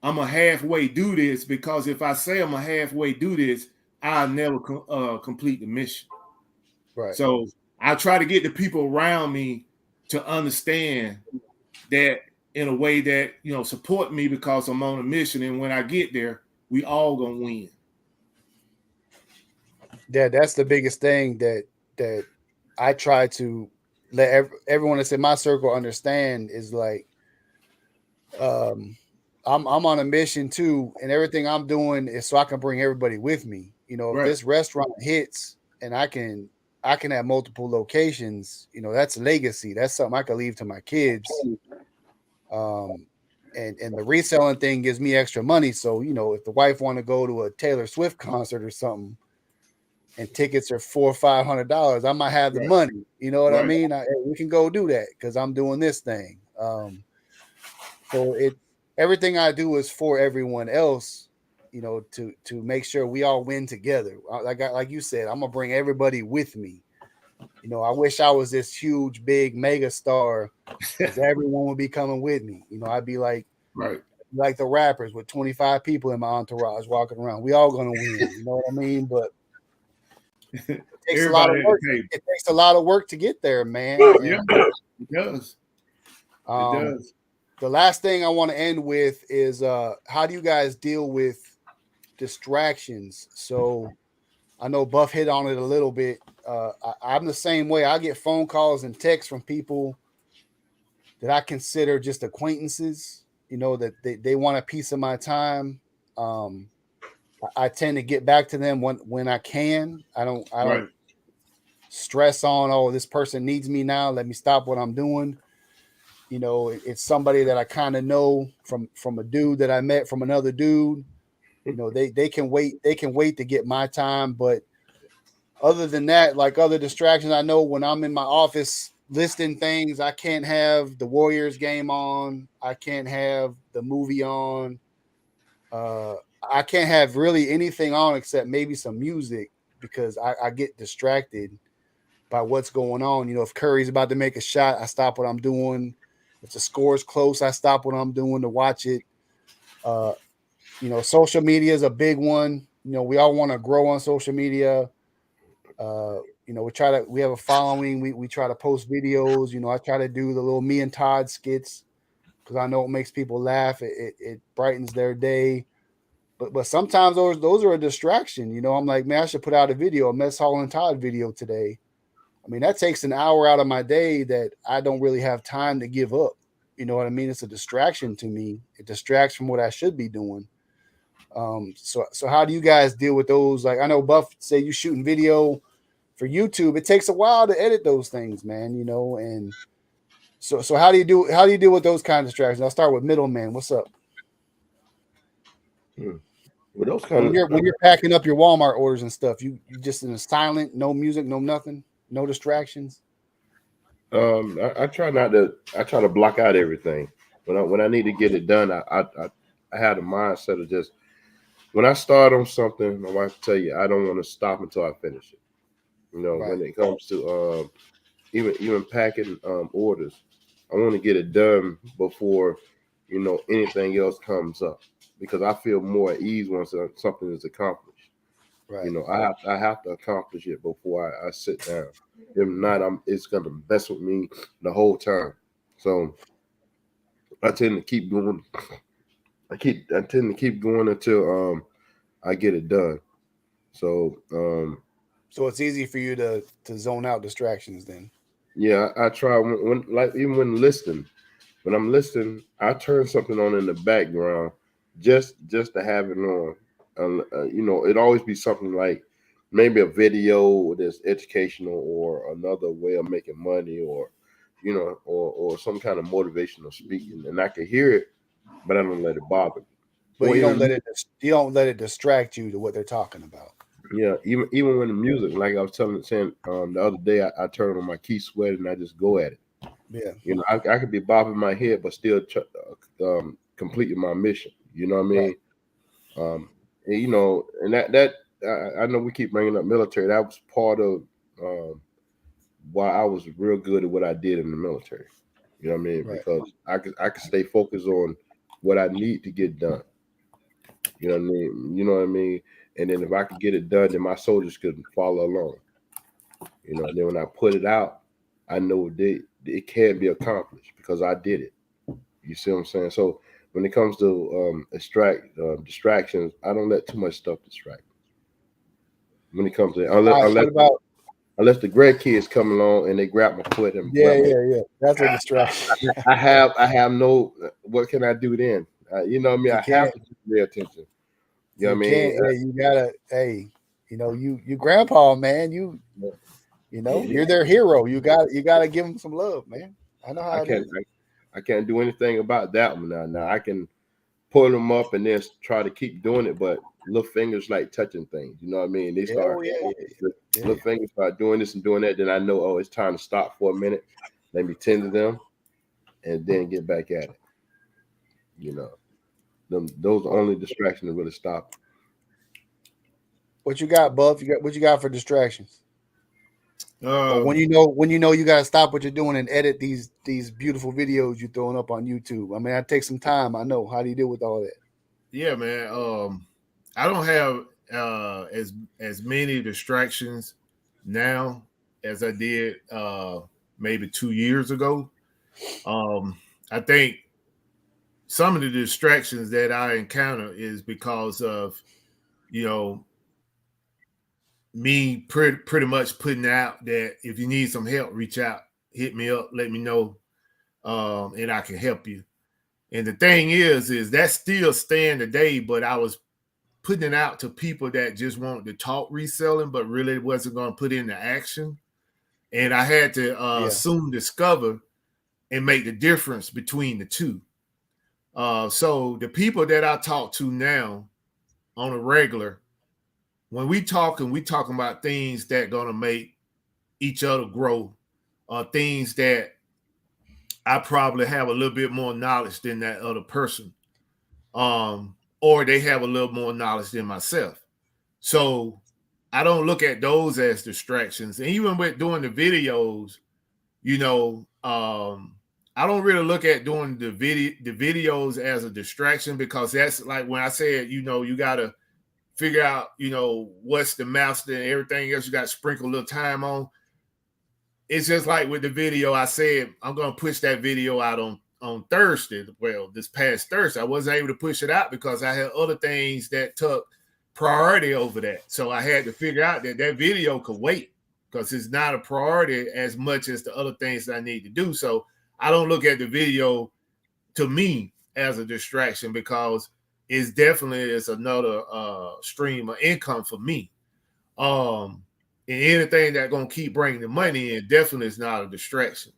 a halfway do this, because if I say I'm a halfway do this, I'll never complete the mission. Right. So I try to get the people around me to understand that in a way that, support me, because I'm on a mission. And when I get there, we all gonna win. Yeah, that's the biggest thing that I try to let everyone that's in my circle understand is like, I'm on a mission too, and everything I'm doing is so I can bring everybody with me. If Right. this restaurant hits and I can have multiple locations, that's legacy. That's something I can leave to my kids. And the reselling thing gives me extra money. So, if the wife want to go to a Taylor Swift concert or something, and tickets are $400 or $500, I might have the Right. money. You know what I Right. mean? We can go do that because I'm doing this thing. So everything I do is for everyone else, to make sure we all win together. Like you said, I'm gonna bring everybody with me. I wish I was this huge, big mega star, because everyone would be coming with me. I'd be like the rappers with 25 people in my entourage walking around. We all gonna win. You know what I mean? But it takes a lot of work. It takes a lot of work to get there, man. Yeah, it does. It does. The last thing I want to end with is how do you guys deal with distractions? So I know Buff hit on it a little bit. I'm the same way. I get phone calls and texts from people that I consider just acquaintances, that they want a piece of my time. I tend to get back to them when I can. I don't stress on, oh, this person needs me now, let me stop what I'm doing. It's somebody that I kind of know from a dude that I met from another dude. They can wait to get my time. But other than that, like other distractions, I know when I'm in my office listing things, I can't have the Warriors game on. I can't have the movie on. I can't have really anything on except maybe some music, because I get distracted by what's going on. If Curry's about to make a shot, I stop what I'm doing. If the score's close, I stop what I'm doing to watch it. Social media is a big one. We all want to grow on social media. We have a following. We try to post videos. I try to do the little me and Todd skits because I know it makes people laugh. It brightens their day. But sometimes those are a distraction. I'm like, man, I should put out a video, a Mess Hall and Todd video today. I mean, that takes an hour out of my day that I don't really have time to give up. You know what I mean? It's a distraction to me. It distracts from what I should be doing. So how do you guys deal with those? Like, I know Buff say you shooting video for YouTube. It takes a while to edit those things, man. And so how do you deal with those kind of distractions? I'll start with Middleman. What's up? With those kind when you're packing up your Walmart orders and stuff, you just in a silent, no music, no nothing, no distractions. I try to block out everything. When I need to get it done, I have the mindset of just, when I start on something, my wife tell you, I don't want to stop until I finish it. Right. When it comes to even packing orders, I want to get it done before anything else comes up, because I feel more at ease once something is accomplished. Right. I have to accomplish it before I sit down. If not, it's gonna mess with me the whole time. So I tend to keep going. I tend to keep going until I get it done. So it's easy for you to zone out distractions then. Yeah, I try even when listing. When I'm listening, I turn something on in the background just to have it on. It always be something like maybe a video that's educational or another way of making money, or or some kind of motivational speaking, and I can hear it, but I don't let it bother me. But Or you don't even, let it distract you to what they're talking about. yeah, even when the music, like I was saying the other day, I turn on my Keith Sweat and I just go at it. Yeah. I could be bobbing my head, but still completing my mission. You know what I mean? Right. And that I know we keep bringing up military. That was part of why I was real good at what I did in the military. You know what I mean? Right. Because I could stay focused on what I need to get done. You know what I mean? You know what I mean? And then if I could get it done, then my soldiers could follow along. And then when I put it out, I know it can be accomplished because I did it. You see what I'm saying? So when it comes to distractions, I don't let too much stuff distract me. When it comes to unless the grandkids come along and they grab my foot and yeah, that's a distraction. I have no. What can I do then? You know what I mean? I have to pay attention. You know what I mean? Yeah, you gotta. Hey, you grandpa, man. You're their hero. You gotta give them some love, man. I know how I can't do anything about that one now. Now I can pull them up and then try to keep doing it, but little fingers like touching things. You know what I mean? They start little fingers start doing this and doing that. Then I know, oh, it's time to stop for a minute. Let me tend to them, and then get back at it. Those are only distractions that really stop. What you got, Buff? What you got for distractions? When you know you gotta stop what you're doing and edit these beautiful videos you're throwing up on YouTube. I mean, I take some time. I know. How do you deal with all that? Yeah, man. I don't have as many distractions now as I did maybe 2 years ago. I think some of the distractions that I encounter is because of me pretty much putting out that if you need some help, reach out, hit me up, let me know, and I can help you. And the thing is that's still staying today, but I was putting it out to people that just wanted to talk reselling, but really wasn't going to put into action. And I had to soon discover and make the difference between the two. So the people that I talk to now on a regular, when we talking about things that going to make each other grow, things that I probably have a little bit more knowledge than that other person. Or they have a little more knowledge than myself. So I don't look at those as distractions. And even with doing the videos, I don't really look at doing the videos as a distraction, because that's like when I said, you got to figure out, what's the master and everything else you got to sprinkle a little time on. It's just like with the video, I said, I'm going to push that video out on Thursday. Well, this past Thursday, I wasn't able to push it out because I had other things that took priority over that. So I had to figure out that video could wait because it's not a priority as much as the other things that I need to do. So I don't look at the video, to me, as a distraction, because it's definitely another stream of income for me. And anything that's going to keep bringing the money in definitely is not a distraction.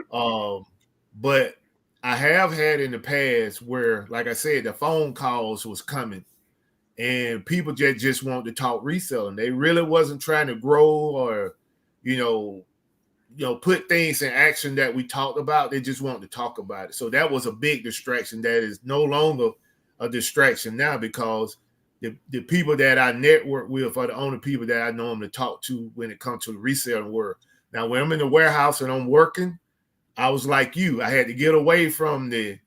But I have had in the past where, like I said, the phone calls was coming and people just wanted to talk reselling. They really wasn't trying to grow or, put things in action that we talked about. They just wanted to talk about it. So that was a big distraction that is no longer a distraction now, because the people that I network with are the only people that I normally talk to when it comes to the reselling world. Now, when I'm in the warehouse and I'm working, I was like you. I had to get away from the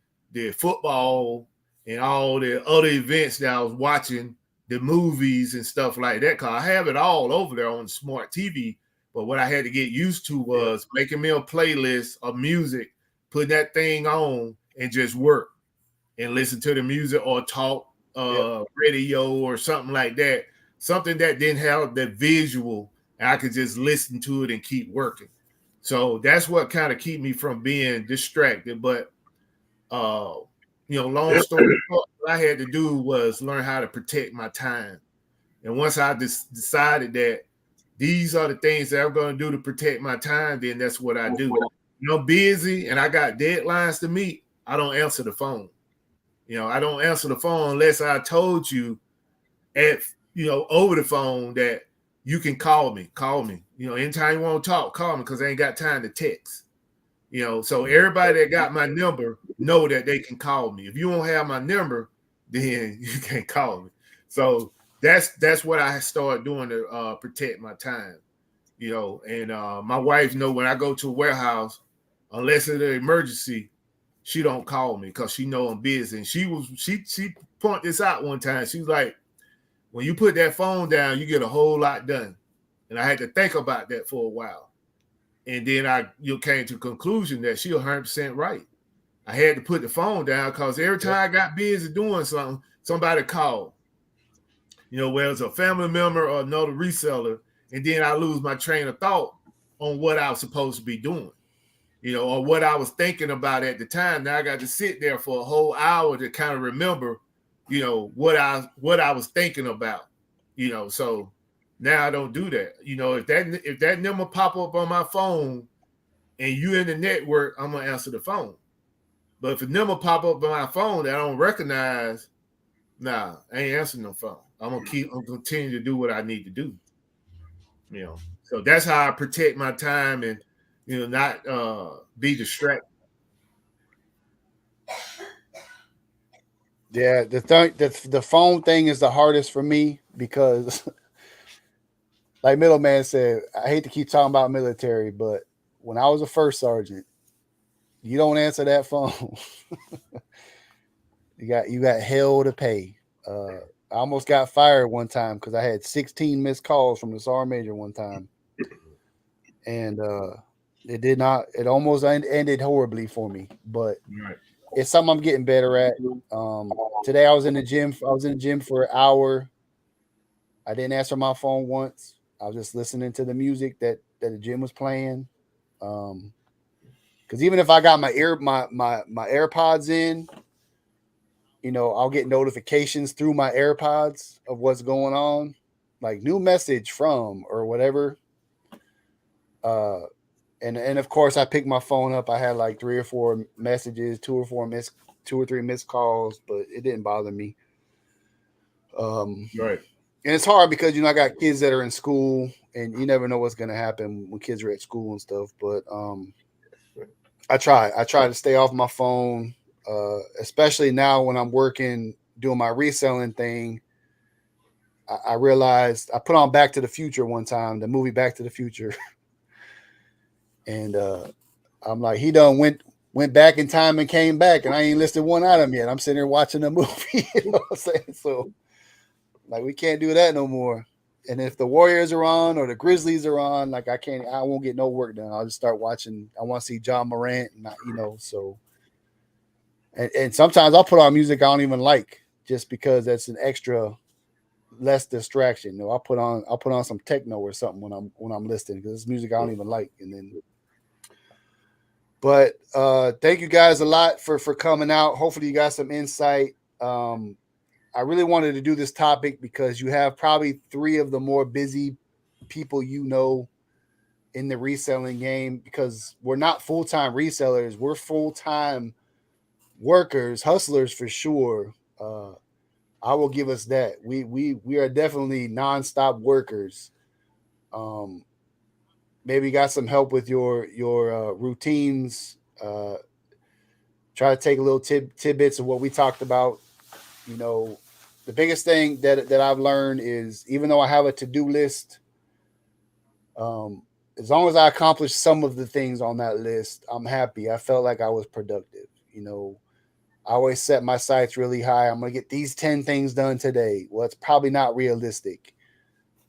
football and all the other events that I was watching, the movies and stuff like that, because I have it all over there on the smart TV. But what I had to get used to was making me a playlist of music, putting that thing on and just work and listen to the music or talk radio or something like that. Something that didn't have the visual, and I could just listen to it and keep working. So that's what kind of keep me from being distracted. But, long story short, what I had to do was learn how to protect my time. And once I decided that these are the things that I'm going to do to protect my time, then that's what I do. I'm busy and I got deadlines to meet, I don't answer the phone. I don't answer the phone unless I told you over the phone that you can call me. Anytime you want to talk, call me, because I ain't got time to text. So everybody that got my number know that they can call me. If you don't have my number, then you can't call me. So that's what I started doing to protect my time. And my wife know when I go to a warehouse, unless it's an emergency, she don't call me because she know I'm busy. And she pointed this out one time. She was like, when you put that phone down, you get a whole lot done. And I had to think about that for a while. And then I came to the conclusion that she was 100% right. I had to put the phone down because every time I got busy doing something, somebody called. Whether it's a family member or another reseller, and then I lose my train of thought on what I was supposed to be doing, or what I was thinking about at the time. Now I got to sit there for a whole hour to kind of remember, what I was thinking about, So now I don't do that. If that number pop up on my phone and you in the network, I'm gonna answer the phone. But if a number pop up on my phone that I don't recognize, nah, I ain't answering no phone. I'm gonna continue to do what I need to do. So that's how I protect my time and not be distracted. Yeah, the phone thing is the hardest for me because, like Middleman said, I hate to keep talking about military, but when I was a first sergeant, you don't answer that phone. you got hell to pay. I almost got fired one time because I had 16 missed calls from the sergeant major one time, and it almost ended horribly for me, but. Right. It's something I'm getting better at. Today I was in the gym. I was in the gym for an hour. I didn't answer my phone once. I was just listening to the music that the gym was playing. Because even if I got my AirPods in, I'll get notifications through my AirPods of what's going on, like new message from or whatever. And of course, I picked my phone up. I had like 3 or 4 messages, 2 or 3 missed calls, but it didn't bother me. Right. And it's hard because I got kids that are in school, and you never know what's going to happen when kids are at school and stuff. But I try to stay off my phone, especially now when I'm working doing my reselling thing. I realized I put on Back to the Future one time, the movie Back to the Future. And I'm like, he done went back in time and came back, and I ain't listed one item yet. I'm sitting here watching the movie. You know what I'm saying? So, like, we can't do that no more. And if the Warriors are on or the Grizzlies are on, like, I won't get no work done. I'll just start watching. I want to see John Morant, and so. And sometimes I'll put on music I don't even like just because that's an extra less distraction. I'll put on some techno or something when I'm listening because it's music I don't even like, and then. But thank you guys a lot for coming out. Hopefully you got some insight. I really wanted to do this topic because you have probably 3 of the more busy people in the reselling game, because we're not full-time resellers. We're full-time workers, hustlers for sure. I will give us that. We are definitely nonstop workers. Maybe you got some help with your routines. Try to take a little tidbits of what we talked about. The biggest thing that I've learned is, even though I have a to-do list, as long as I accomplish some of the things on that list, I'm happy. I felt like I was productive. I always set my sights really high. I'm going to get these 10 things done today. Well, it's probably not realistic.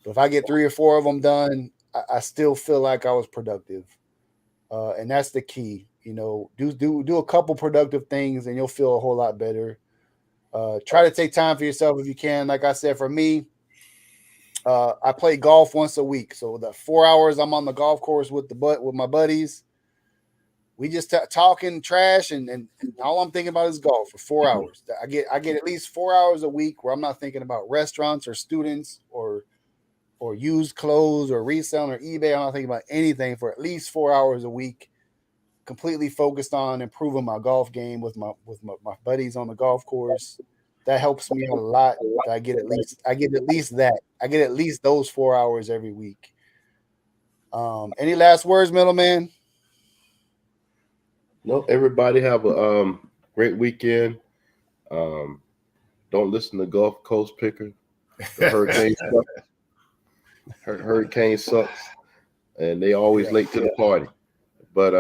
But if I get 3 or 4 of them done, I still feel like I was productive. And that's the key. Do a couple productive things and you'll feel a whole lot better. Try to take time for yourself if you can. Like I said, for me, I play golf once a week. So the 4 hours I'm on the golf course with my buddies, we just talking trash, and all I'm thinking about is golf for 4 hours. I get at least 4 hours a week where I'm not thinking about restaurants or students or used clothes or reselling or eBay. I'm not thinking about anything for at least 4 hours a week. Completely focused on improving my golf game with my buddies on the golf course. That helps me out a lot. I get at least that. I get at least those 4 hours every week. Any last words, middleman? No, everybody have a great weekend. Don't listen to Gulf Coast Picker. The hurricane sucks. Hurricane sucks, and they always late to the party. But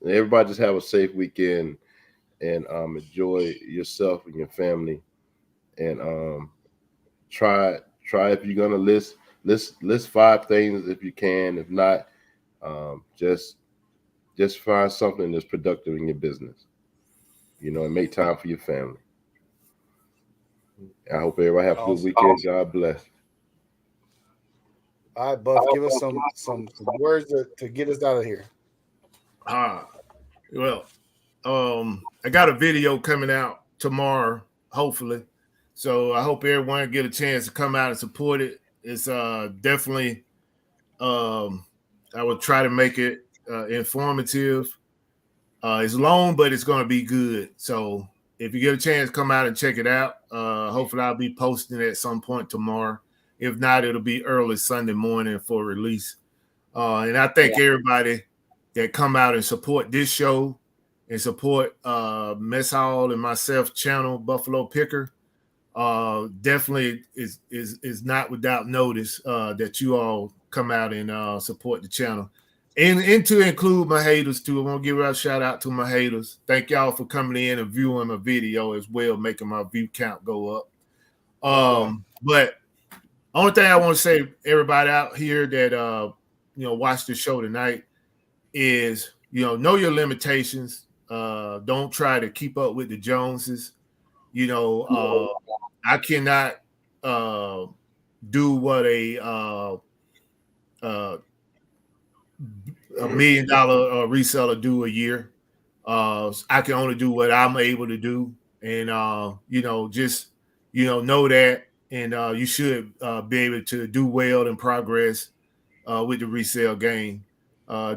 everybody just have a safe weekend and enjoy yourself and your family. And try if you're gonna list 5 things if you can. If not, just find something that's productive in your business, and make time for your family. I hope everybody have a good weekend. God bless. All right, Buff, give us some words to get us out of here. Well, I got a video coming out tomorrow, hopefully. So I hope everyone get a chance to come out and support it. It's definitely I will try to make it informative. It's long, but it's going to be good. So if you get a chance, come out and check it out. Hopefully I'll be posting it at some point tomorrow. If not, it'll be early Sunday morning for release. And I thank everybody that come out and support this show and support Mess Hall and myself channel, Buffalo Picker. Definitely is not without notice that you all come out and support the channel. And to include my haters too. I want to give a shout out to my haters. Thank y'all for coming in and viewing my video as well, making my view count go up. But only thing I want to say, everybody out here that watch the show tonight is know your limitations. Don't try to keep up with the Joneses. I cannot do what a $1 million reseller do a year. I can only do what I'm able to do, and just know that, and you should be able to do well and progress with the resale game.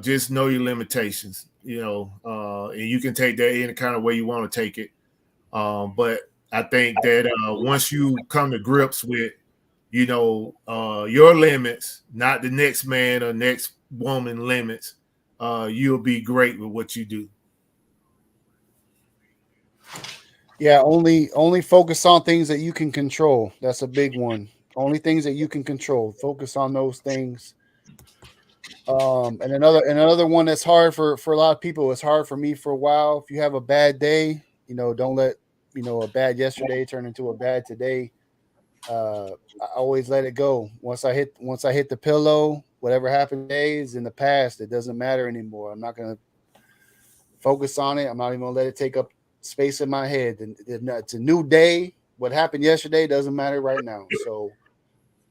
Just know your limitations, and you can take that any kind of way you want to take it. But I think that once you come to grips with, your limits, not the next man or next woman limits, you'll be great with what you do. Yeah, only focus on things that you can control. That's a big one. Only things that you can control. Focus on those things. And another one that's hard for a lot of people. It's hard for me for a while. If you have a bad day, don't let a bad yesterday turn into a bad today. I always let it go. Once I hit the pillow, whatever happened today is in the past. It doesn't matter anymore. I'm not gonna focus on it. I'm not even gonna let it take up space in my head. And it's a new day. What happened yesterday doesn't matter right now. So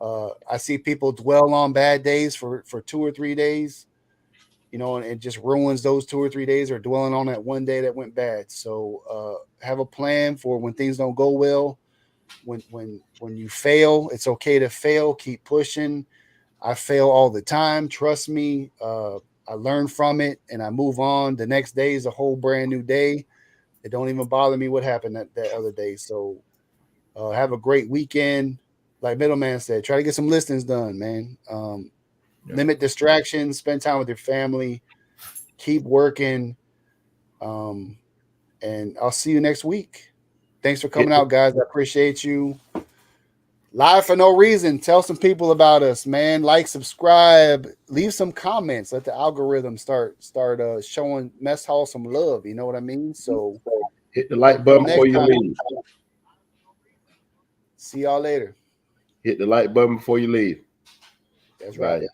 I see people dwell on bad days for 2 or 3 days, and it just ruins those 2 or 3 days, or dwelling on that one day that went bad. So have a plan for when things don't go well. When you fail, it's okay to fail. Keep pushing. I fail all the time. Trust me. I learn from it and I move on. The next day is a whole brand new day. It don't even bother me what happened that other day. So have a great weekend. Like Middleman said, try to get some listings done, man. Limit distractions, spend time with your family, keep working. And I'll see you next week. Thanks for coming out, guys. I appreciate you. Live for no reason. Tell some people about us, man. Like, subscribe, leave some comments. Let the algorithm start showing Mess Hall some love. You know what I mean? So hit the like button before you leave. See y'all later. Hit the like button before you leave. That's right.